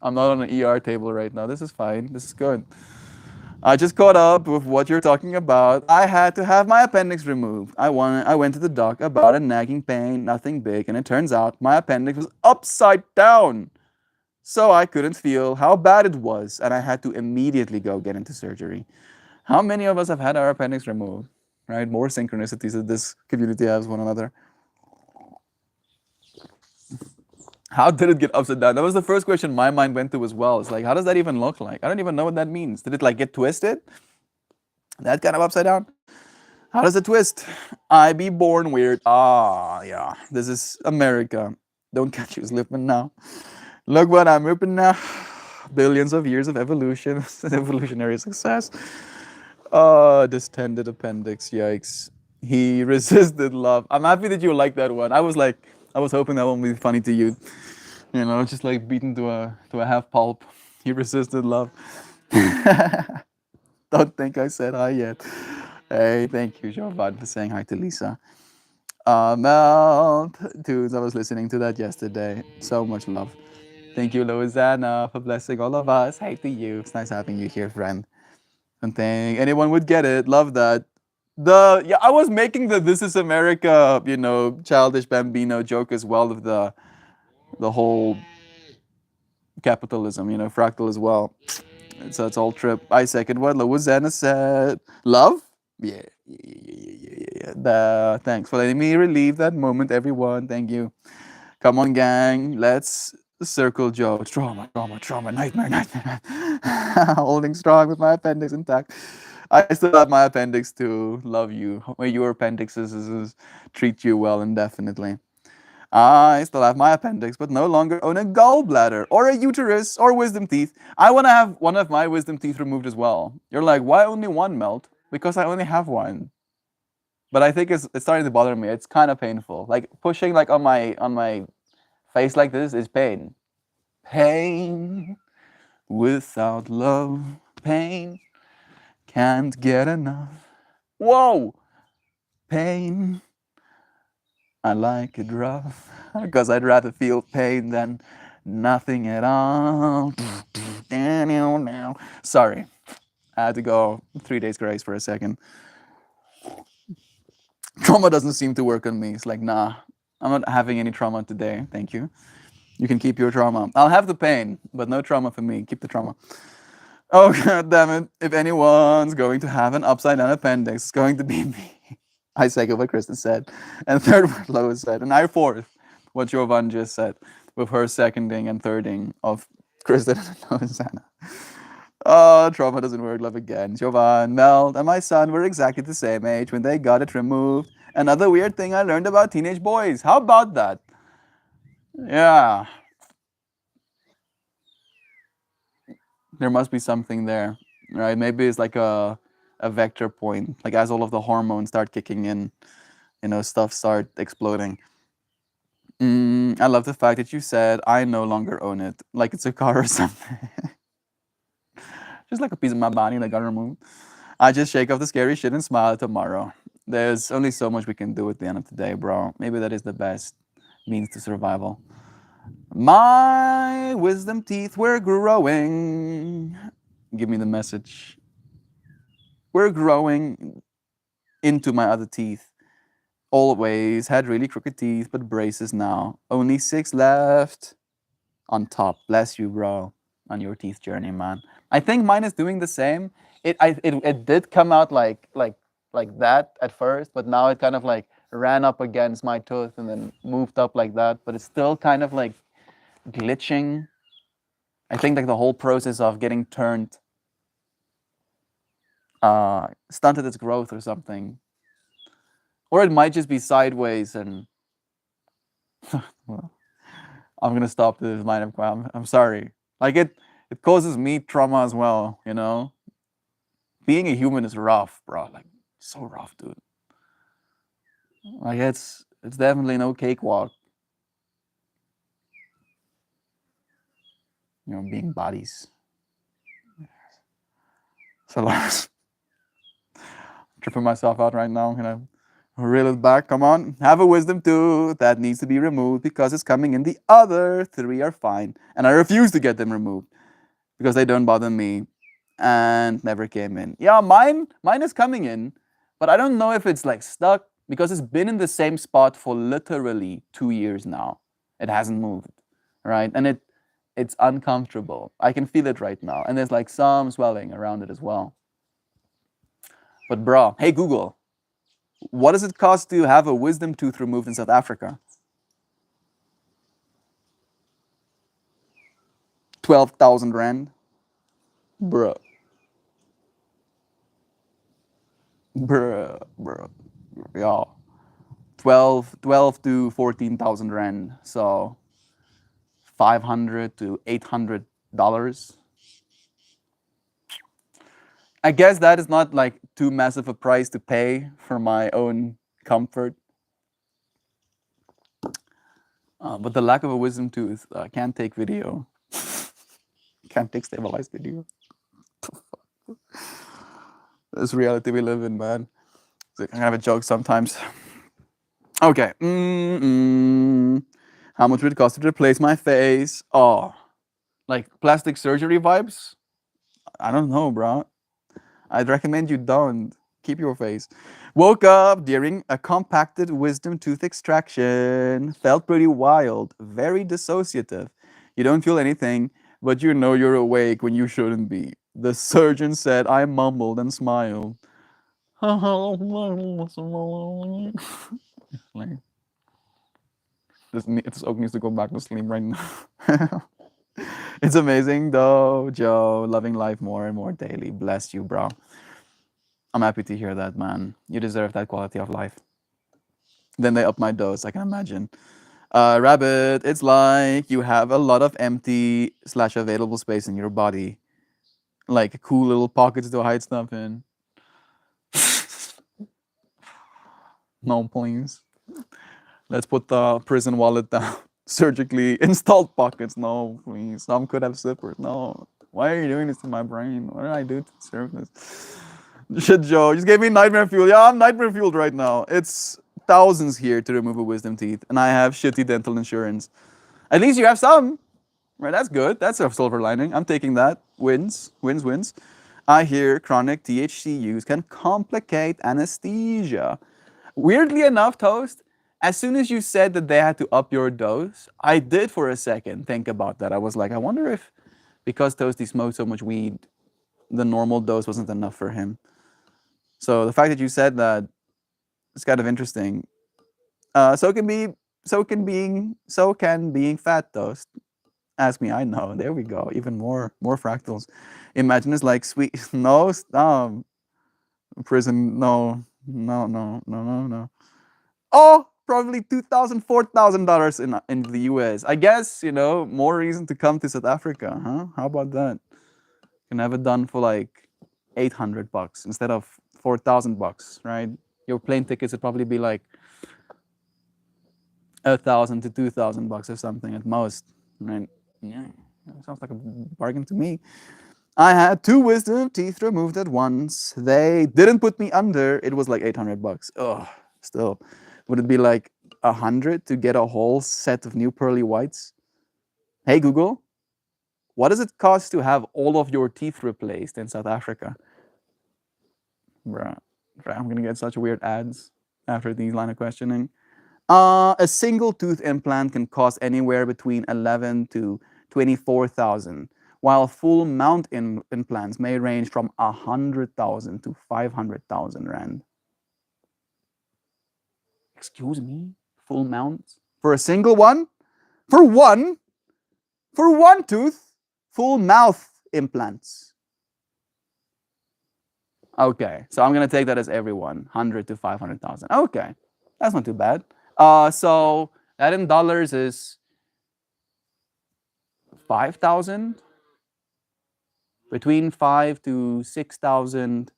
I'm not on an ER table right now. This is fine. This is good. I just caught up with what you're talking about. I had to have my appendix removed. I went to the doc about a nagging pain, nothing big, and it turns out my appendix was upside down. So I couldn't feel how bad it was, and I had to immediately go get into surgery. How many of us have had our appendix removed? right? More synchronicities that this community has one another. How did it get upside down? That was the first question my mind went to as well. It's like, how does that even look like? I don't even know what that means. Did it like get twisted? That kind of upside down? How does it twist? I be born weird. Ah, yeah. This is America. Don't catch you slipping now. Look what I'm ripping now. Billions of years of evolution, evolutionary success. Distended appendix. Yikes. He resisted love. I'm happy that you like that one. I was hoping that one would be funny to you. You know, just like beaten to a half pulp. He resisted love. Don't think I said hi yet. Hey, thank you, Jovan, for saying hi to Lisa. Melt Tunes, I was listening to that yesterday. So much love. Thank you, Louisiana, for blessing all of us. Hey to you. It's nice having you here, friend. Don't think anyone would get it. Love that. I was making the "This is America," childish Bambino joke as well of the whole capitalism, fractal as well. So it's all trip. I second what Louisiana said. Love? Yeah. Thanks for letting me relieve that moment, everyone. Thank you. Come on, gang. Let's circle Joe. Trauma, nightmare. Holding strong with my appendix intact. I still have my appendix to love you. May your appendixes treat you well indefinitely. I still have my appendix, but no longer own a gallbladder or a uterus or wisdom teeth. I want to have one of my wisdom teeth removed as well. You're like, why only one, Melt? Because I only have one. But I think it's starting to bother me. It's kind of painful. Like pushing like on my face like this is pain. Pain without love. Pain can't get enough. Whoa! Pain. I like it rough because I'd rather feel pain than nothing at all. Sorry, I had to go 3 days grace for a second. Trauma doesn't seem to work on me. It's like, nah, I'm not having any trauma today. Thank you. You can keep your trauma. I'll have the pain, but no trauma for me. Keep the trauma. Oh, god damn it. If anyone's going to have an upside down appendix, it's going to be me. I second what Kristen said. And third, what Lois said. And I fourth, what Jovan just said, with her seconding and thirding of Kristen and Loisana. Oh, trauma doesn't work. Love again. Jovan, Mel, and my son were exactly the same age when they got it removed. Another weird thing I learned about teenage boys. How about that? Yeah. There must be something there, right? Maybe it's like a vector point. Like as all of the hormones start kicking in, stuff start exploding. I love the fact that you said I no longer own it, like it's a car or something. Just like a piece of my body that got removed. I just shake off the scary shit and smile tomorrow. There's only so much we can do at the end of the day, bro. Maybe that is the best means to survival. My wisdom teeth were growing. Give me the message. We're growing into my other teeth. Always had really crooked teeth, but braces now. Only 6 left. On top. Bless you, bro. On your teeth journey, man. I think mine is doing the same. It did come out like that at first, but now it kind of like ran up against my tooth and then moved up like that. But it's still kind of like glitching. I think like the whole process of getting turned stunted its growth or something. Or it might just be sideways and well, I'm gonna stop this line. I'm sorry. Like it causes me trauma as well, Being a human is rough, bro. Like so rough, dude. Like it's definitely no cakewalk. Being bodies. So tripping myself out right now. I'm gonna reel it back. Come on. Have a wisdom tooth that needs to be removed because it's coming in. The other 3 are fine. And I refuse to get them removed because they don't bother me and never came in. Yeah, mine is coming in, but I don't know if it's like stuck because it's been in the same spot for literally 2 years now. It hasn't moved, right? And it's uncomfortable. I can feel it right now. And there's like some swelling around it as well. But bro, hey Google, What does it cost to have a wisdom tooth removed in South Africa? 12,000 rand. Bruh. Bruh. Yeah. 12 to 14,000 rand. So 500 to $800. I guess that is not like too massive a price to pay for my own comfort. But the lack of a wisdom tooth can't take video. Can't take stabilized video. This reality we live in, man. It's like, I have a joke sometimes. Okay. How much would it cost to replace my face? Oh, like plastic surgery vibes? I don't know, bro. I'd recommend you don't. Keep your face. Woke up during a compacted wisdom tooth extraction. Felt pretty wild. Very dissociative. You don't feel anything, but you know you're awake when you shouldn't be. The surgeon said I mumbled and smiled. Like, this oak needs to go back to sleep right now. It's amazing though, Joe. Loving life more and more daily. Bless you, bro. I'm happy to hear that, man. You deserve that quality of life. Then they up my dose, I can imagine. Rabbit, it's like you have a lot of empty / available space in your body. Like cool little pockets to hide stuff in. No, please. Let's put the prison wallet down. Surgically installed pockets. No, please. Some could have zippers. No. Why are you doing this to my brain? What did I do to deserve this? Shit, Joe. You just gave me nightmare fuel. Yeah, I'm nightmare fueled right now. It's thousands here to remove a wisdom teeth, and I have shitty dental insurance. At least you have some. Right, that's good. That's a silver lining. I'm taking that. Wins. I hear chronic THC use can complicate anesthesia. Weirdly enough, Toast, as soon as you said that they had to up your dose, I did for a second think about that. I was like, I wonder if because Toasty smoked so much weed, the normal dose wasn't enough for him. So the fact that you said that is kind of interesting. So can being fat, Toast. Ask me, I know. There we go. Even more fractals. Imagine it's like sweet. No, stop. Prison. No. Oh, probably $2,000, $4,000 in the US. I guess, more reason to come to South Africa, huh? How about that? Can have it done for like $800 instead of $4,000, right? Your plane tickets would probably be like $1,000 to $2,000 or something at most, right? Yeah, sounds like a bargain to me. I had 2 wisdom teeth removed at once. They didn't put me under. It was like $800. Ugh, still. Would it be like 100 to get a whole set of new pearly whites? Hey, Google, what does it cost to have all of your teeth replaced in South Africa? Bruh, I'm gonna get such weird ads after these line of questioning. A single tooth implant can cost anywhere between 11 to 24,000, while full mount implants may range from 100,000 to 500,000 rand. Excuse me, full mount for a single one? For one tooth, full mouth implants. Okay, so I'm gonna take that as everyone, 100 to 500,000. Okay, that's not too bad. So that in dollars is 5,000, between 5 to 6,000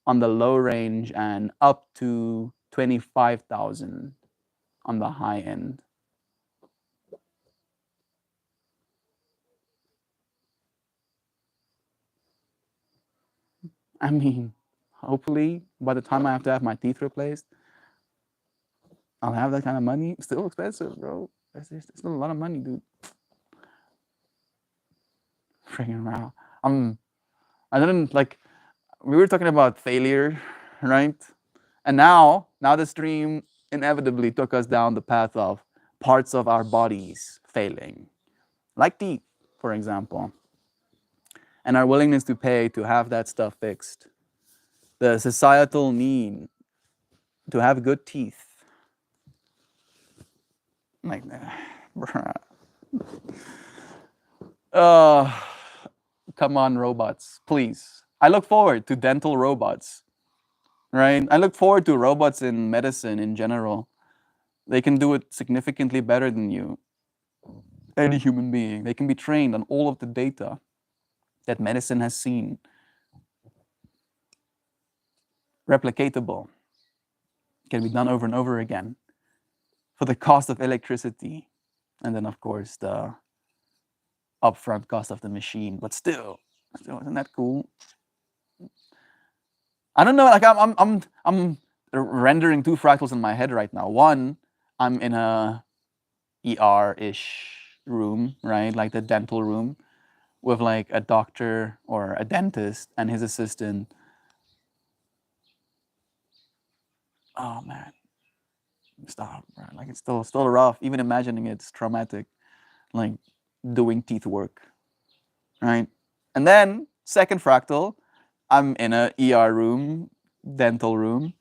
on the low range, and up to 25,000 on the high end. I mean, hopefully by the time I have to have my teeth replaced, I'll have that kind of money. Still expensive, bro. It's still a lot of money, dude. Freaking wow. I didn't like. We were talking about failure, right? And now the stream inevitably took us down the path of parts of our bodies failing, like teeth, for example, and our willingness to pay to have that stuff fixed. The societal need to have good teeth. Like, bruh. Uh, come on, robots, please. I look forward to dental robots, right? I look forward to robots in medicine in general. They can do it significantly better than you, any human being. They can be trained on all of the data that medicine has seen. Replicatable, can be done over and over again for the cost of electricity. And then, of course, the upfront cost of the machine. But still, isn't that cool? I don't know. Like I'm rendering two fractals in my head right now. One, I'm in a ER-ish room, right? Like the dental room, with like a doctor or a dentist and his assistant. Oh man, stop, bro. Like it's still rough. Even imagining it's traumatic. Like doing teeth work, right? And then second fractal, I'm in a ER room, dental room,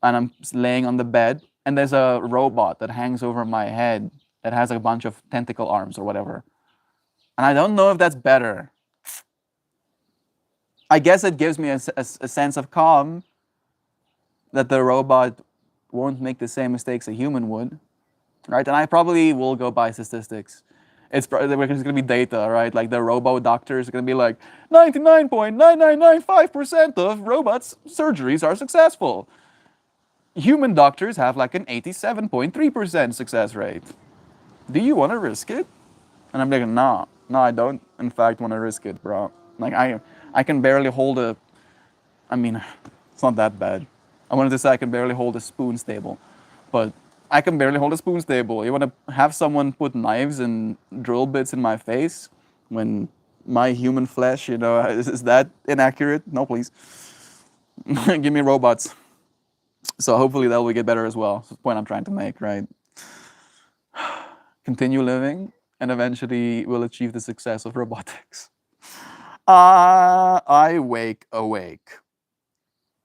and I'm laying on the bed, and there's a robot that hangs over my head that has a bunch of tentacle arms or whatever. And I don't know if that's better. I guess it gives me a sense of calm that the robot won't make the same mistakes a human would, right? And I probably will go by statistics. It's going to be data, right? Like the robo doctors are going to be like 99.9995% of robots surgeries are successful. Human doctors have like an 87.3% success rate. Do you want to risk it? And I'm like, no, I don't. In fact, want to risk it, bro. Like I can barely hold a. I mean, it's not that bad. I wanted to say I can barely hold a spoon stable, but I can barely hold a spoon stable. You want to have someone put knives and drill bits in my face when my human flesh, is that inaccurate? No, please. Give me robots. So hopefully that will get better as well. That's the point I'm trying to make, right? Continue living, and eventually we'll achieve the success of robotics. I wake awake.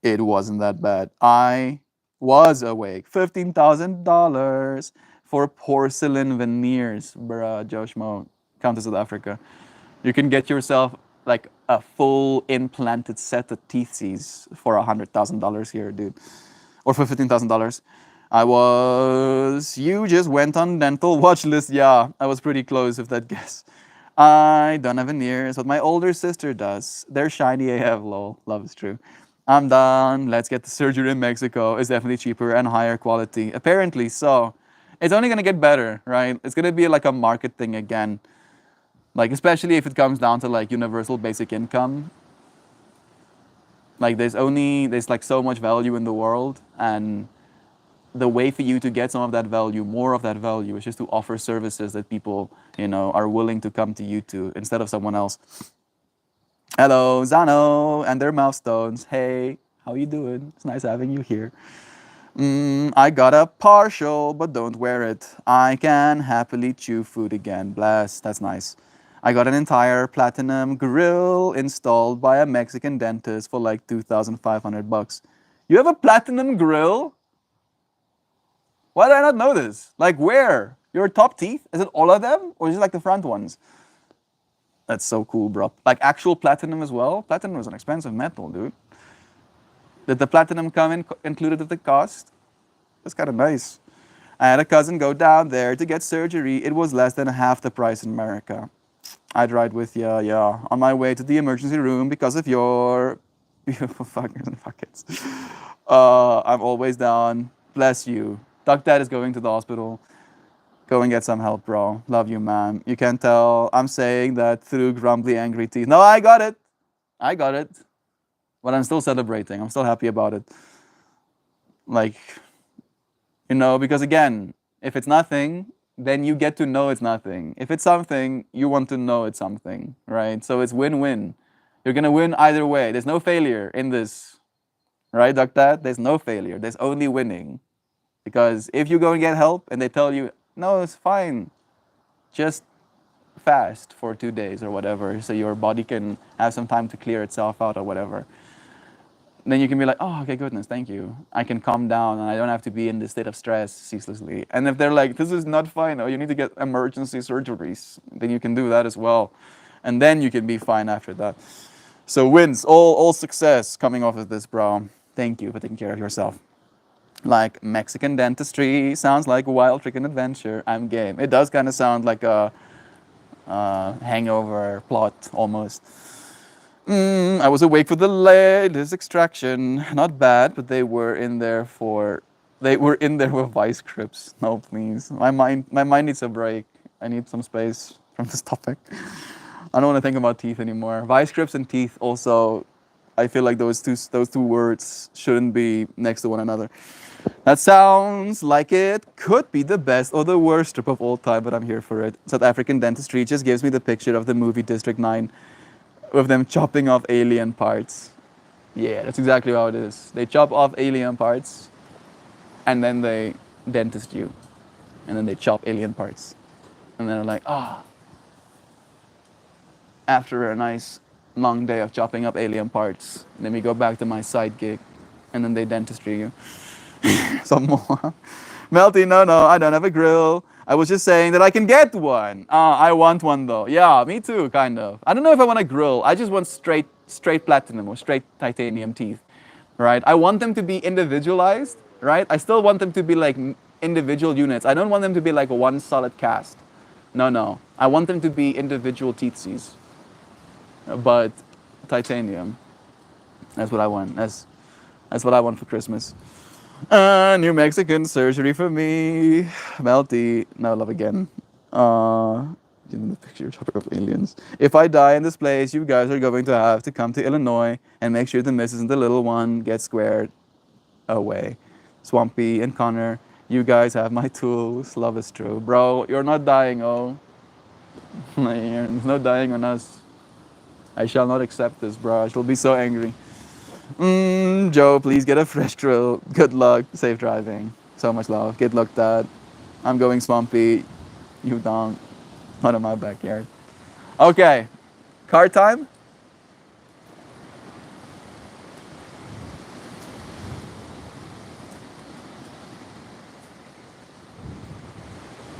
It wasn't that bad. I was awake. $15,000 for porcelain veneers, bruh, Joe Schmo, Countess of Africa. You can get yourself like a full implanted set of teethies for $100,000 here, dude, or for $15,000. You just went on dental watch list. Yeah, I was pretty close with that guess. I don't have veneers, but my older sister does. They're shiny AF, lol. Love is true. I'm done. Let's get the surgery in Mexico. It's definitely cheaper and higher quality. Apparently so. It's only gonna get better, right? It's gonna be like a market thing again. Like especially if it comes down to like universal basic income. Like there's like so much value in the world, and the way for you to get some of that value, more of that value, is just to offer services that people, are willing to come to you to instead of someone else. Hello, Zano and their milestones. Hey, how you doing? It's nice having you here. I got a partial, but don't wear it. I can happily chew food again. Bless, that's nice. I got an entire platinum grill installed by a Mexican dentist for like $2,500. You have a platinum grill? Why did I not know this? Like where? Your top teeth? Is it all of them? Or is it like the front ones? That's so cool, bro. Like actual platinum as well? Platinum is an expensive metal, dude. Did the platinum come included with the cost? That's kind of nice. I had a cousin go down there to get surgery. It was less than half the price in America. I'd ride with ya, yeah. On my way to the emergency room because of your beautiful fuckers and buckets. I'm always down. Bless you. Duck Dad is going to the hospital. Go and get some help, bro. Love you, man. You can tell I'm saying that through grumbly, angry teeth. No, I got it. I got it. But I'm still celebrating. I'm still happy about it. Like, because again, if it's nothing, then you get to know it's nothing. If it's something, you want to know it's something, right? So it's win-win. You're gonna win either way. There's no failure in this, right, Duck Dad? There's no failure. There's only winning. Because if you go and get help and they tell you, no, it's fine, just fast for 2 days or whatever, so your body can have some time to clear itself out or whatever. then you can be like, oh, okay, goodness, thank you. I can calm down and I don't have to be in this state of stress ceaselessly. And if they're like, this is not fine, or you need to get emergency surgeries, then you can do that as well. And then you can be fine after that. So wins, all success coming off of this, bro. Thank you for taking care of yourself. Like Mexican dentistry sounds like a wild freaking adventure. I'm game. It does kind of sound like a hangover plot almost. I was awake for the latest extraction. Not bad, but they were in there with vice grips. No, please. My mind needs a break. I need some space from this topic. I don't want to think about teeth anymore. Vice grips and teeth also, I feel like those two words shouldn't be next to one another. That sounds like it could be the best or the worst trip of all time, but I'm here for it. South African dentistry just gives me the picture of the movie District 9 with them chopping off alien parts. Yeah, that's exactly how it is. They chop off alien parts and then they dentist you. And then they chop alien parts. And then they're like, after a nice long day of chopping up alien parts, then we go back to my side gig. And then they dentistry you. Some more. Melty, no, I don't have a grill. I was just saying that I can get one. I want one though. Yeah, me too, kind of. I don't know if I want a grill. I just want straight platinum or straight titanium teeth, right? I want them to be individualized, right? I still want them to be like individual units. I don't want them to be like one solid cast. No. I want them to be individual teetsies, but titanium. That's what I want. That's what I want for Christmas. New Mexican surgery for me. Melty. No, love again. Give me the picture of aliens. If I die in this place, you guys are going to have to come to Illinois and make sure the missus and the little one get squared away. Swampy and Connor, you guys have my tools. Love is true. Bro, you're not dying, oh. There's no dying on us. I shall not accept this, bro. I shall be so angry. Joe, please get a fresh drill. Good luck. Safe driving. So much love. Good luck, Dad. I'm going swampy. You don't. Not in my backyard. Okay. Card time?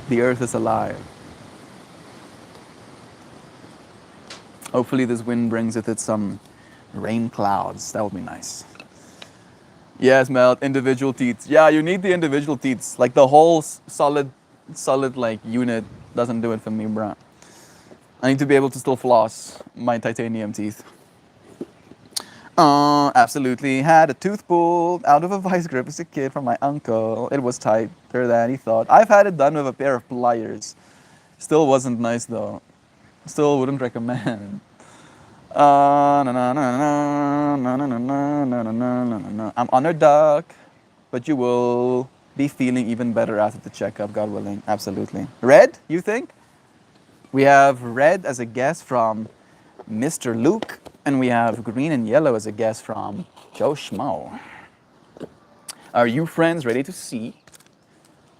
The earth is alive. Hopefully this wind brings with it some rain clouds. That would be nice. Yes, Mel, individual teeth. Yeah, you need the individual teeth. Like the whole solid like unit doesn't do it for me, bro. I need to be able to still floss my titanium teeth. Absolutely. Had a tooth pulled out of a vice grip as a kid from my uncle. It was tighter than he thought. I've had it done with a pair of pliers. Still wasn't nice though. Still wouldn't recommend. I'm honored, Doc, but you will be feeling even better after the checkup, God willing. Absolutely. Red, you think? We have red as a guest from Mr. Luke, and we have green and yellow as a guest from Joe Schmo. Are you friends ready to see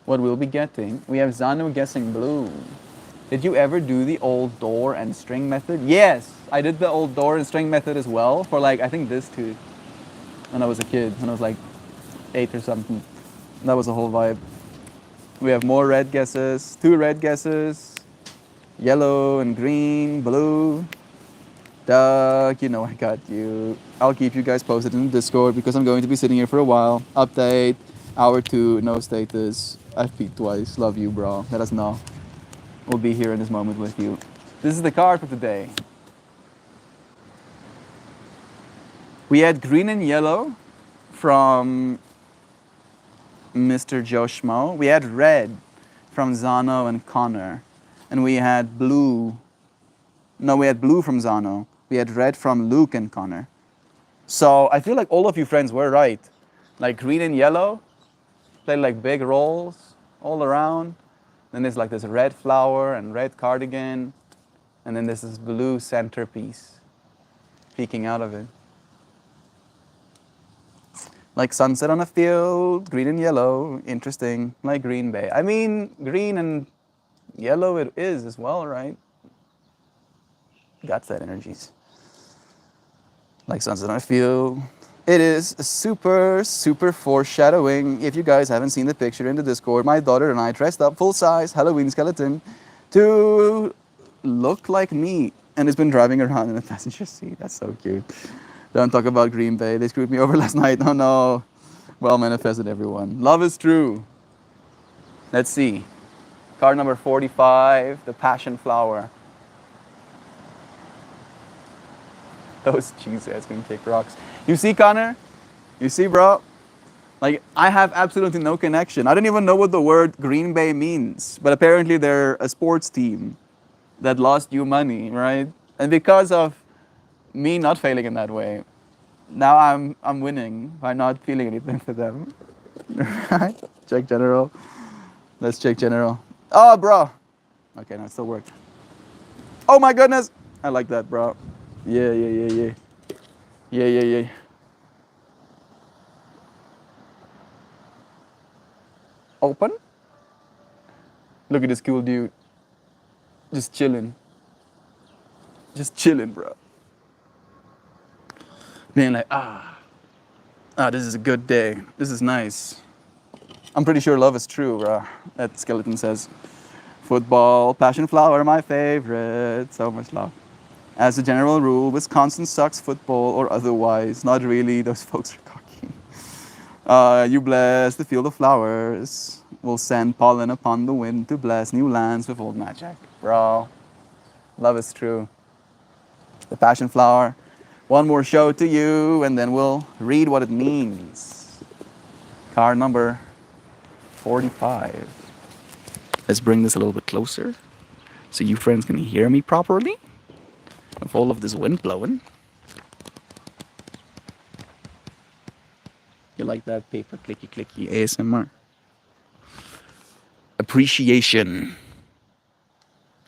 what we'll be getting? We have Zano guessing blue. Did you ever do the old door and string method? Yes, I did the old door and string method as well for like, I think this too, when I was a kid, when I was like 8 or something. That was a whole vibe. We have more red guesses, 2 red guesses, yellow and green, blue. Doug, you know I got you. I'll keep you guys posted in the Discord because I'm going to be sitting here for a while. Update, hour 2, no status. I've peaked twice. Love you, bro. Let us know. We'll be here in this moment with you. This is the card for today. We had green and yellow from Mr. Joe Schmo. We had red from Zano and Connor. And we had blue. No, we had blue from Zano. We had red from Luke and Connor. So I feel like all of you friends were right. Like green and yellow played like big roles all around. Then there's like this red flower and red cardigan. And then there's this blue centerpiece peeking out of it. Like sunset on a field, green and yellow, interesting, like Green Bay. I mean, green and yellow it is as well, right? Got that energies. Like sunset on a field, It is super, super foreshadowing. If you guys haven't seen the picture in the Discord, my daughter and I dressed up full size Halloween skeleton to look like me. And it's been driving around in the passenger seat. That's so cute. Don't talk about Green Bay. They screwed me over last night. Oh no. Well manifested, everyone. Love is true. Let's see. Card number 45, the Passion Flower. Those cheeseheads can kick rocks. You see, Connor? You see, bro? Like, I have absolutely no connection. I don't even know what the word Green Bay means. But apparently they're a sports team that lost you money, right? And because of me not failing in that way, now I'm winning by not feeling anything for them. Right? Check general. Let's check general. Oh, bro. Okay, no, it still worked. Oh my goodness. I like that, bro. Yeah. Yeah. Open. Look at this cool dude. Just chilling. Just chilling, bro. Being like, this is a good day. This is nice. I'm pretty sure love is true, bro. That skeleton says. Football, passion flower, my favorite. So much love. As a general rule, Wisconsin sucks football or otherwise. Not really, those folks are cocky. You bless the field of flowers. Will send pollen upon the wind to bless new lands with old magic. Bro, love is true. The passion flower. One more show to you, and then we'll read what it means. Card number 45. Let's bring this a little bit closer so you friends can hear me properly with all of this wind blowing. You like that paper clicky clicky ASMR? Appreciation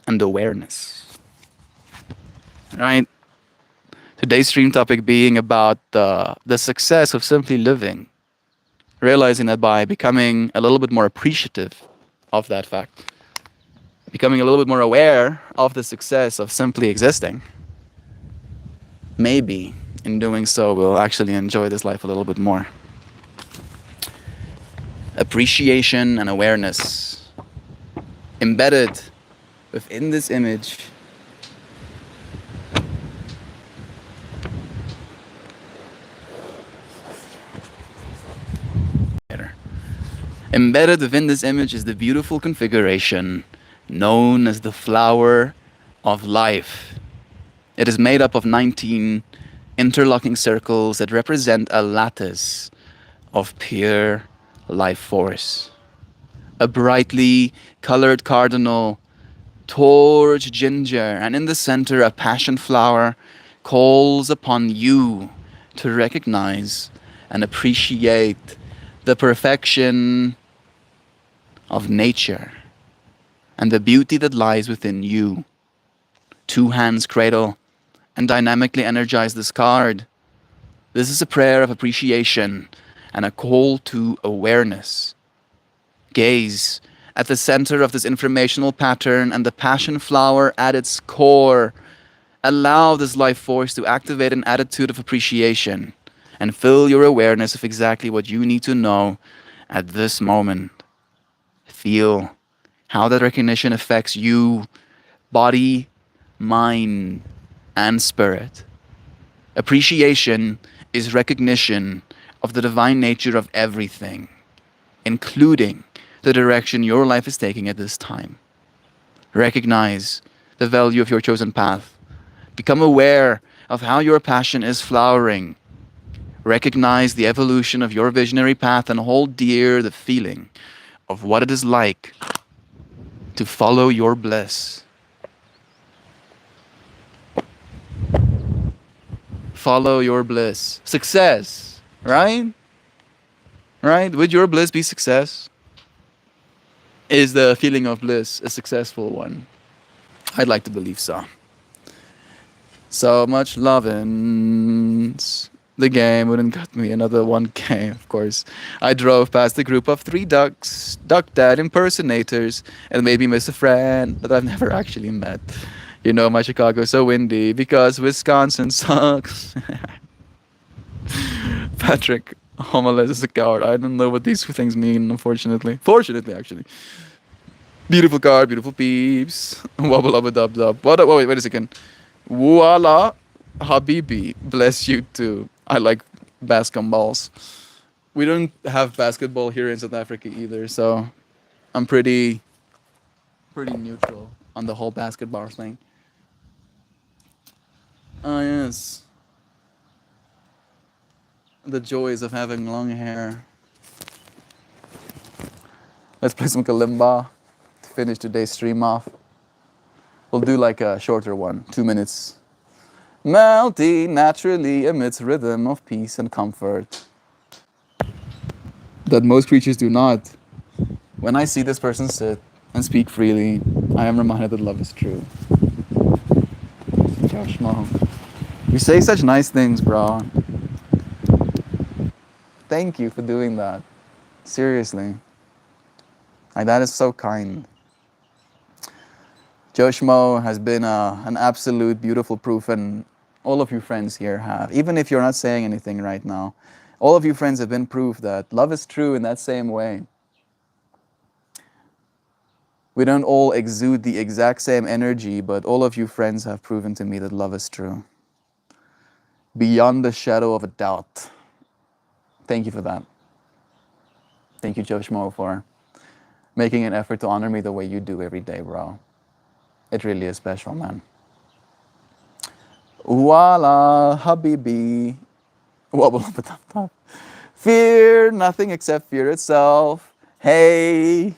and awareness. Right? Today's stream topic being about the success of simply living. Realizing that by becoming a little bit more appreciative of that fact, becoming a little bit more aware of the success of simply existing, maybe in doing so we'll actually enjoy this life a little bit more. Appreciation and awareness. Embedded within this image Embedded within this image is the beautiful configuration known as the flower of life. It is made up of 19 interlocking circles that represent a lattice of pure life force. A brightly colored cardinal towards ginger, and in the center a passion flower calls upon you to recognize and appreciate the perfection of nature and the beauty that lies within you. Two hands cradle and dynamically energize this card. This is a prayer of appreciation and a call to awareness. Gaze at the center of this informational pattern and the passion flower at its core. Allow this life force to activate an attitude of appreciation and fill your awareness of exactly what you need to know at this moment. Feel how that recognition affects you, body, mind, and spirit. Appreciation is recognition of the divine nature of everything, including the direction your life is taking at this time. Recognize the value of your chosen path. Become aware of how your passion is flowering. Recognize the evolution of your visionary path and hold dear the feeling of what it is like to follow your bliss. Follow your bliss. Success, right? Right? Would your bliss be success? Is the feeling of bliss a successful one? I'd like to believe so. So much lovin's. The game wouldn't cut me another 1K, of course. I drove past a group of 3 ducks, duck dad impersonators, and maybe miss a friend that I've never actually met. You know, my Chicago's so windy because Wisconsin sucks. Patrick Homeles is a coward. I don't know what these things mean, unfortunately. Fortunately, actually. Beautiful card, beautiful peeps. Wobble up a dub dub. What? Wait a second. Voila, Habibi. Bless you too. I like basketballs. We don't have basketball here in South Africa either, so I'm pretty neutral on the whole basketball thing. Ah, yes. The joys of having long hair. Let's play some kalimba to finish today's stream off. We'll do like a shorter one, 2 minutes. Melty naturally emits rhythm of peace and comfort that most creatures do not. When I see this person sit and speak freely, I am reminded that love is true. Josh Mo. You say such nice things, bro. Thank you for doing that. Seriously. Like, that is so kind. Josh Mo has been an absolute beautiful proof, and all of you friends here have. Even if you're not saying anything right now, all of you friends have been proof that love is true in that same way. We don't all exude the exact same energy, but all of you friends have proven to me that love is true. Beyond the shadow of a doubt. Thank you for that. Thank you, Josh Mo, for making an effort to honor me the way you do every day, bro. It really is special, man. Voila, Habibi. Wobble up a top top. Fear nothing except fear itself. Hey,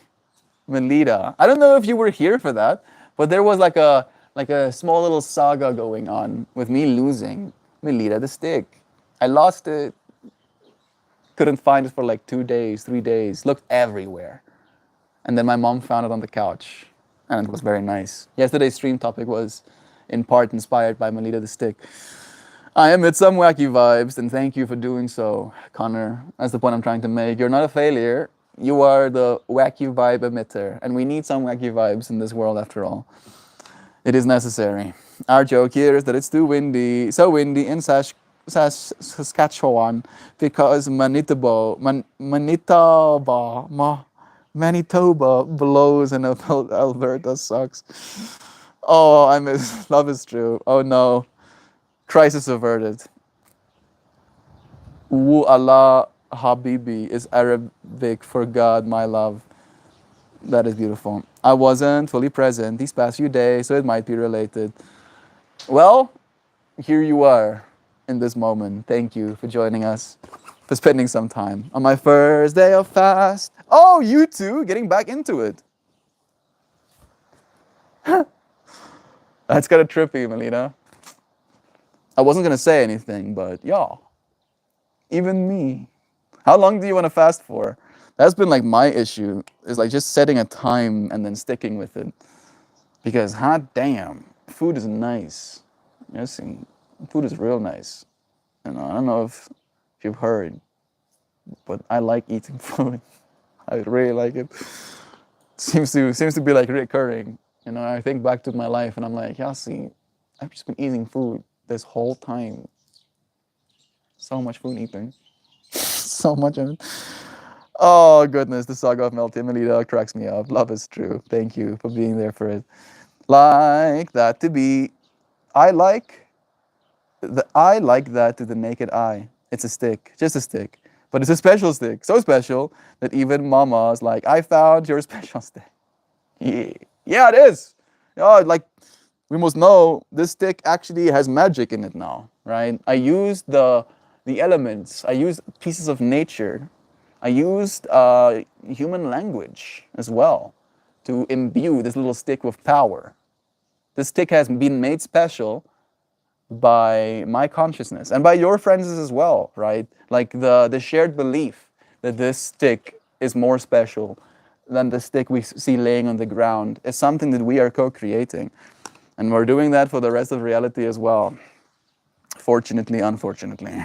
Melita. I don't know if you were here for that, but there was like a small little saga going on with me losing Melita the stick. I lost it. Couldn't find it for like 2 days, 3 days. Looked everywhere. And then my mom found it on the couch. And it was very nice. Yesterday's stream topic was in part inspired by Melita the stick. I emit some wacky vibes, and thank you for doing so, Connor. That's the point I'm trying to make. You're not a failure. You are the wacky vibe emitter. And we need some wacky vibes in this world after all. It is necessary. Our joke here is that it's too windy, so windy in Saskatchewan because Manitoba blows and Alberta sucks. Oh, I miss love is true. Oh no. Crisis averted. Wu Allah Habibi is Arabic for God, my love. That is beautiful. I wasn't fully present these past few days, so it might be related. Well, here you are in this moment. Thank you for joining us, for spending some time on my first day of fast. Oh, you too, getting back into it. That's kind of trippy, Melina. I wasn't going to say anything, but y'all, even me. How long do you want to fast for? That's been like my issue, is like just setting a time and then sticking with it. Because hot damn, food is nice. Yes, food is real nice. And I don't know if you've heard, but I like eating food. I really like it. Seems to be like recurring. You know, I think back to my life and I'm like, yeah, see, I've just been eating food this whole time. So much food eating. So much of it. Oh goodness, the saga of Melty Melita cracks me up. Love is true. Thank you for being there for it. Like that to be. I like that to the naked eye. It's a stick, just a stick. But it's a special stick. So special that even mama's like, I found your special stick. Yeah, it is. Oh, like we must know this stick actually has magic in it now, right? I used the elements. I used pieces of nature. I used human language as well to imbue this little stick with power. This stick has been made special by my consciousness and by your friends as well, right? Like the shared belief that this stick is more special than the stick we see laying on the ground is something that we are co-creating. And we're doing that for the rest of reality as well. Fortunately, unfortunately.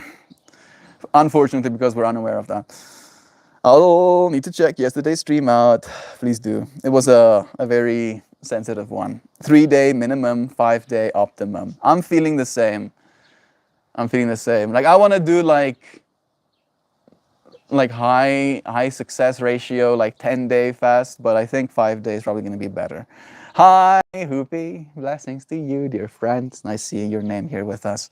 Unfortunately, because we're unaware of that. I'll need to check yesterday's stream out. Please do. It was a very sensitive one. 3-day minimum, 5-day optimum. I'm feeling the same. Like I want to do like like high success ratio, like 10-day fast, but I think 5 days probably gonna be better. Hi, Hoopy. Blessings to you, dear friends. Nice seeing your name here with us.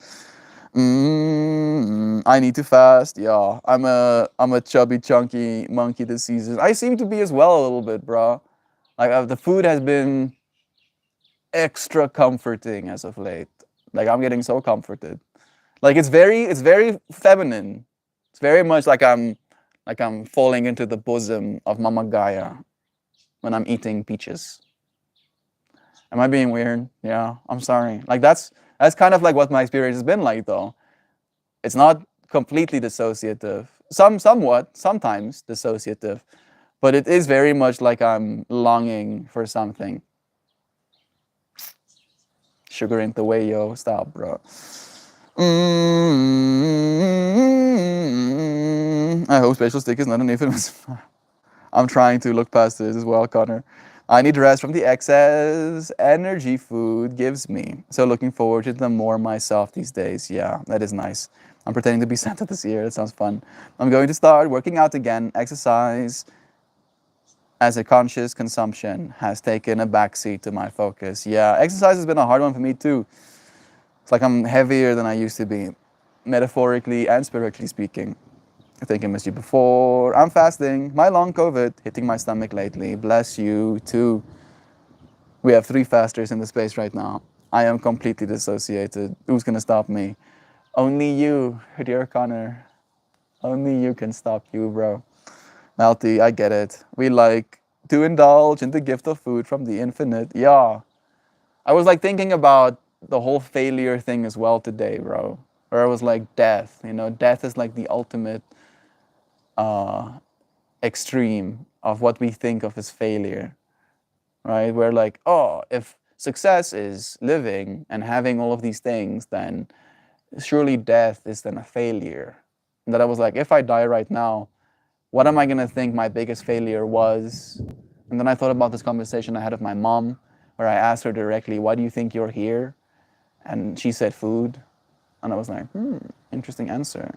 I need to fast. Yeah, I'm a chubby, chunky monkey this season. I seem to be as well a little bit, bro. Like the food has been extra comforting as of late. Like I'm getting so comforted. Like it's very feminine. It's very much like I'm falling into the bosom of Mama Gaia when I'm eating peaches. Am I being weird? Yeah, I'm sorry. Like that's kind of like what my experience has been like though. It's not completely dissociative. Somewhat, sometimes dissociative, but it is very much like I'm longing for something. Sugar ain't the way, yo. Stop, bro. I hope special stick is not an euphemism. I'm trying to look past this as well, Connor. I need rest from the excess energy food gives me. So looking forward to them more myself these days. Yeah, that is nice. I'm pretending to be Santa this year. That sounds fun. I'm going to start working out again. Exercise as a conscious consumption has taken a backseat to my focus. Yeah, exercise has been a hard one for me too. It's like I'm heavier than I used to be, metaphorically and spiritually speaking. I think I missed you before. I'm fasting. My long COVID hitting my stomach lately. Bless you too. We have 3 fasters in the space right now. I am completely dissociated. Who's gonna stop me? Only you, dear Connor. Only you can stop you, bro. Malty, I get it. We like to indulge in the gift of food from the infinite. Yeah. I was like thinking about the whole failure thing as well today, bro. Where I was like, death. You know, death is like the ultimate extreme of what we think of as failure, right? We're like, oh, if success is living and having all of these things, then surely death is then a failure. And that I was like, if I die right now, what am I gonna think my biggest failure was? And then I thought about this conversation I had with my mom, where I asked her directly, why do you think you're here? And she said food. And I was like, interesting answer.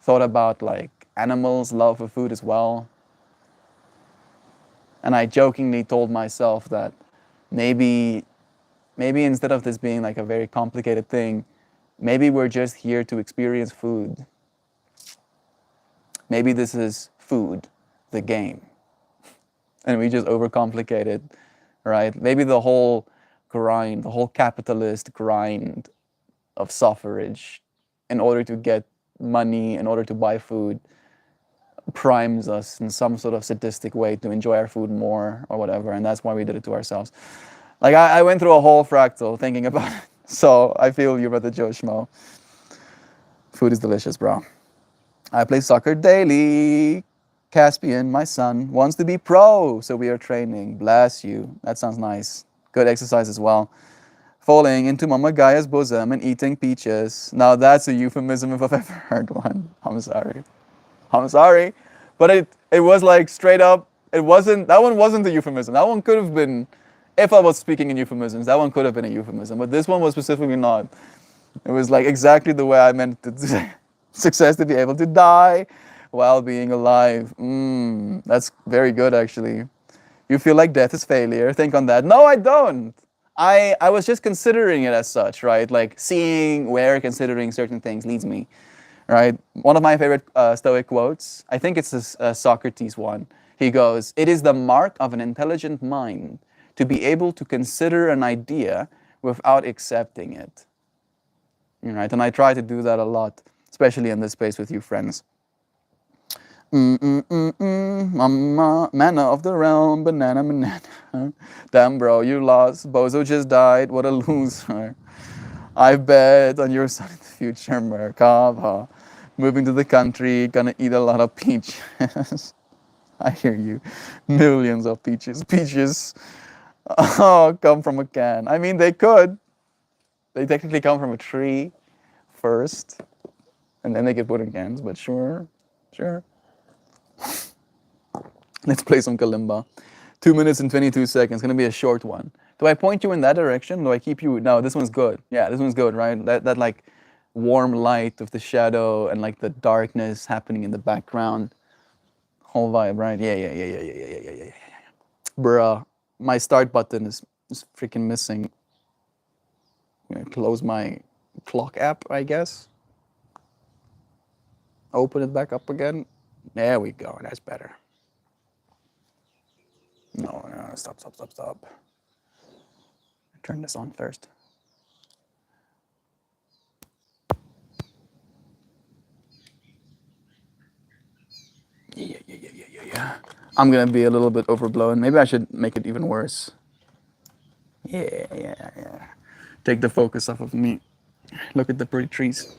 Thought about like animals' love for food as well. And I jokingly told myself that maybe instead of this being like a very complicated thing, maybe we're just here to experience food. Maybe this is food, the game. And we just overcomplicate it, right? Maybe the whole grind, the whole capitalist grind of suffrage in order to get money, in order to buy food, primes us in some sort of sadistic way to enjoy our food more or whatever, and that's why we did it to ourselves. Like I went through a whole fractal thinking about it. So I feel you, brother Joe Schmo. Food is delicious, bro. I play soccer daily. Caspian, my son, wants to be pro, so we are training. Bless you. That sounds nice. Good exercise as well. Falling into Mama Gaia's bosom and eating peaches. Now that's a euphemism if I've ever heard one. I'm sorry. I'm sorry. But it was like straight up, that one wasn't a euphemism. That one could have been, if I was speaking in euphemisms, that one could have been a euphemism. But this one was specifically not. It was like exactly the way I meant it to say. Success to be able to die while being alive. That's very good actually. You feel like death is failure. Think on that. No, I don't. I was just considering it as such, right? Like seeing where considering certain things leads me, right? One of my favorite Stoic quotes, I think it's a Socrates one. He goes, "It is the mark of an intelligent mind to be able to consider an idea without accepting it." Right? And I try to do that a lot, especially in this space with you friends. Mama, manna of the realm, banana. Damn, bro, you lost. Bozo just died. What a loser. I bet on your son in the future, Merkava. Moving to the country, gonna eat a lot of peaches. I hear you. Millions of peaches. Peaches, oh, come from a can. I mean, they could. They technically come from a tree first, and then they get put in cans, but sure. Let's play some kalimba. 2 minutes and 22 seconds. Gonna be a short one. Do I point you in that direction? Do I keep you? No, this one's good. Yeah, this one's good, right? That like warm light of the shadow and like the darkness happening in the background. Whole vibe, right? Yeah. Bruh, my start button is freaking missing. I'm gonna close my clock app, I guess. Open it back up again. There we go. That's better. No, stop. Turn this on first. Yeah. I'm gonna be a little bit overblown. Maybe I should make it even worse. Yeah. Take the focus off of me. Look at the pretty trees.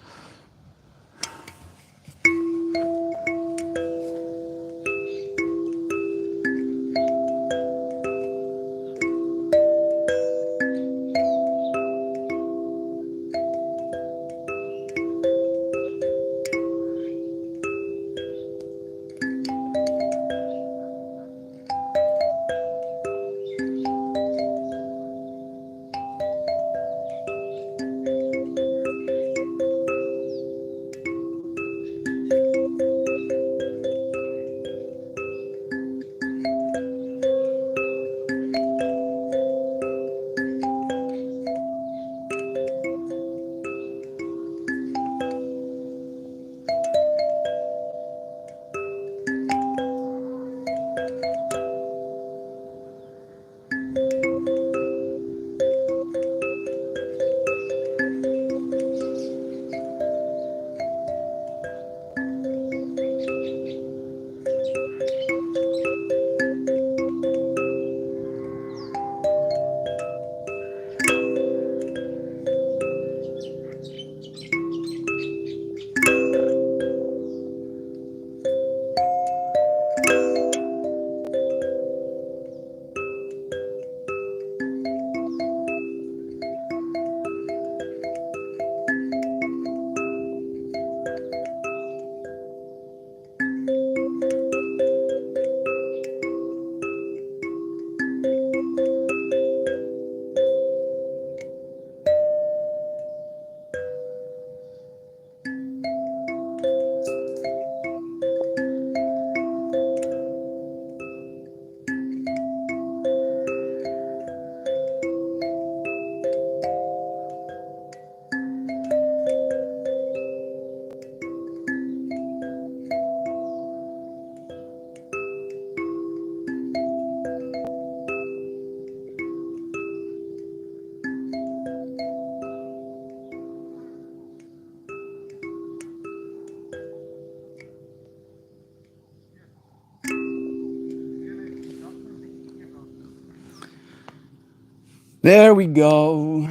There we go.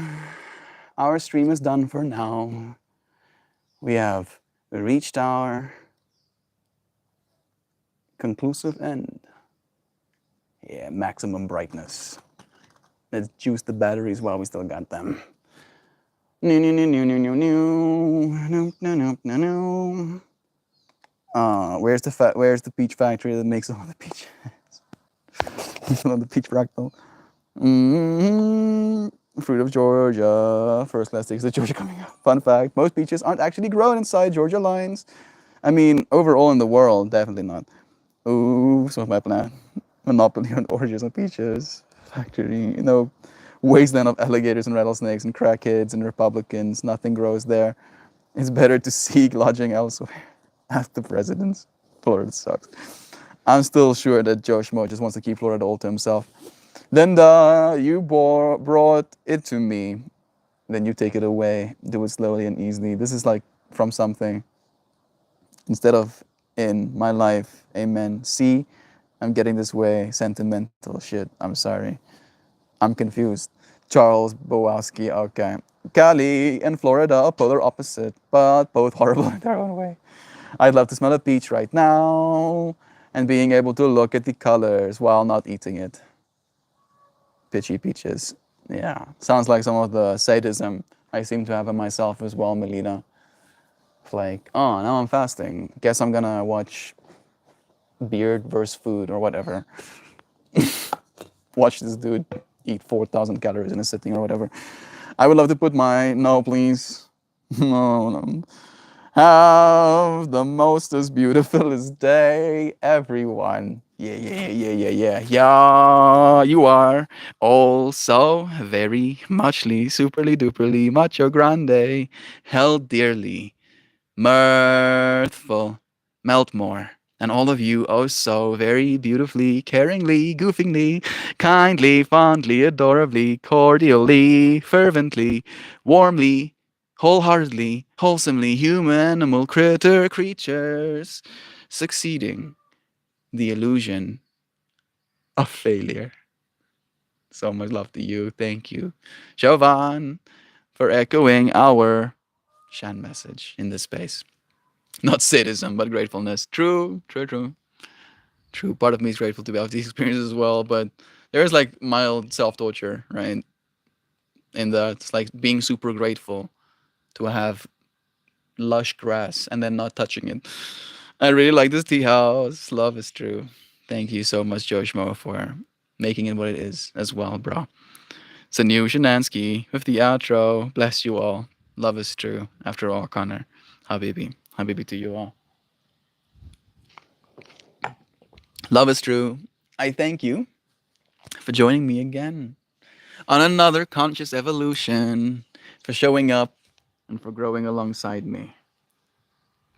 Our stream is done for now. We have reached our conclusive end. Yeah, maximum brightness. Let's juice the batteries while we still got them. Where's the peach factory that makes all the peaches? All the peach fractal. Fruit of Georgia. First class tickets to Georgia coming up. Fun fact: most peaches aren't actually grown inside Georgia lines. I mean, overall in the world, definitely not. Ooh, so my plan. Monopoly on oranges and peaches. Factory, wasteland of alligators and rattlesnakes and crackheads and Republicans. Nothing grows there. It's better to seek lodging elsewhere. Ask the presidents. Florida sucks. I'm still sure that Joe Schmo just wants to keep Florida all to himself. Linda, you brought it to me. Then you take it away. Do it slowly and easily. This is like from something. Instead of in my life. Amen. See, I'm getting this way. Sentimental shit. I'm sorry. I'm confused. Charles Bowowski. Okay. Cali and Florida are polar opposite, but both horrible in their own way. I'd love to smell a peach right now and being able to look at the colors while not eating it. Pitchy peaches. Yeah. Sounds like some of the sadism I seem to have in myself as well, Melina. Like, oh, now I'm fasting. Guess I'm gonna watch Beard vs. Food or whatever. Watch this dude eat 4,000 calories in a sitting or whatever. I would love to put my, no please, Have the mostest beautifulest day, everyone. Yeah, yeah, yeah, yeah, yeah, yeah. You are all so very muchly, superly, duperly, macho grande, held dearly, mirthful, melt more. And all of you, oh so very beautifully, caringly, goofingly, kindly, fondly, adorably, cordially, fervently, warmly, wholeheartedly, wholesomely, human, animal, critter, creatures, succeeding the illusion of failure. So much love to you. Thank you, Jovan, for echoing our Shan message in this space. Not sadism, but gratefulness. True, true, true, true. Part of me is grateful to have these experiences as well, but there's like mild self torture, right? In that it's like being super grateful to have lush grass and then not touching it. I really like this tea house. Love is true. Thank you so much, Joshmo, for making it what it is as well, bro. It's a new Shanansky with the outro. Bless you all. Love is true. After all, Connor. Habibi. Habibi to you all. Love is true. I thank you for joining me again on another conscious evolution, for showing up and for growing alongside me.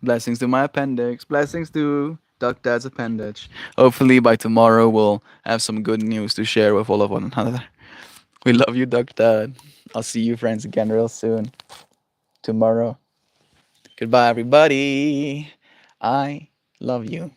Blessings to my appendix. Blessings to Duck Dad's appendage. Hopefully by tomorrow we'll have some good news to share with all of one another. We love you, Duck Dad. I'll see you friends again real soon. Tomorrow. Goodbye, everybody. I love you.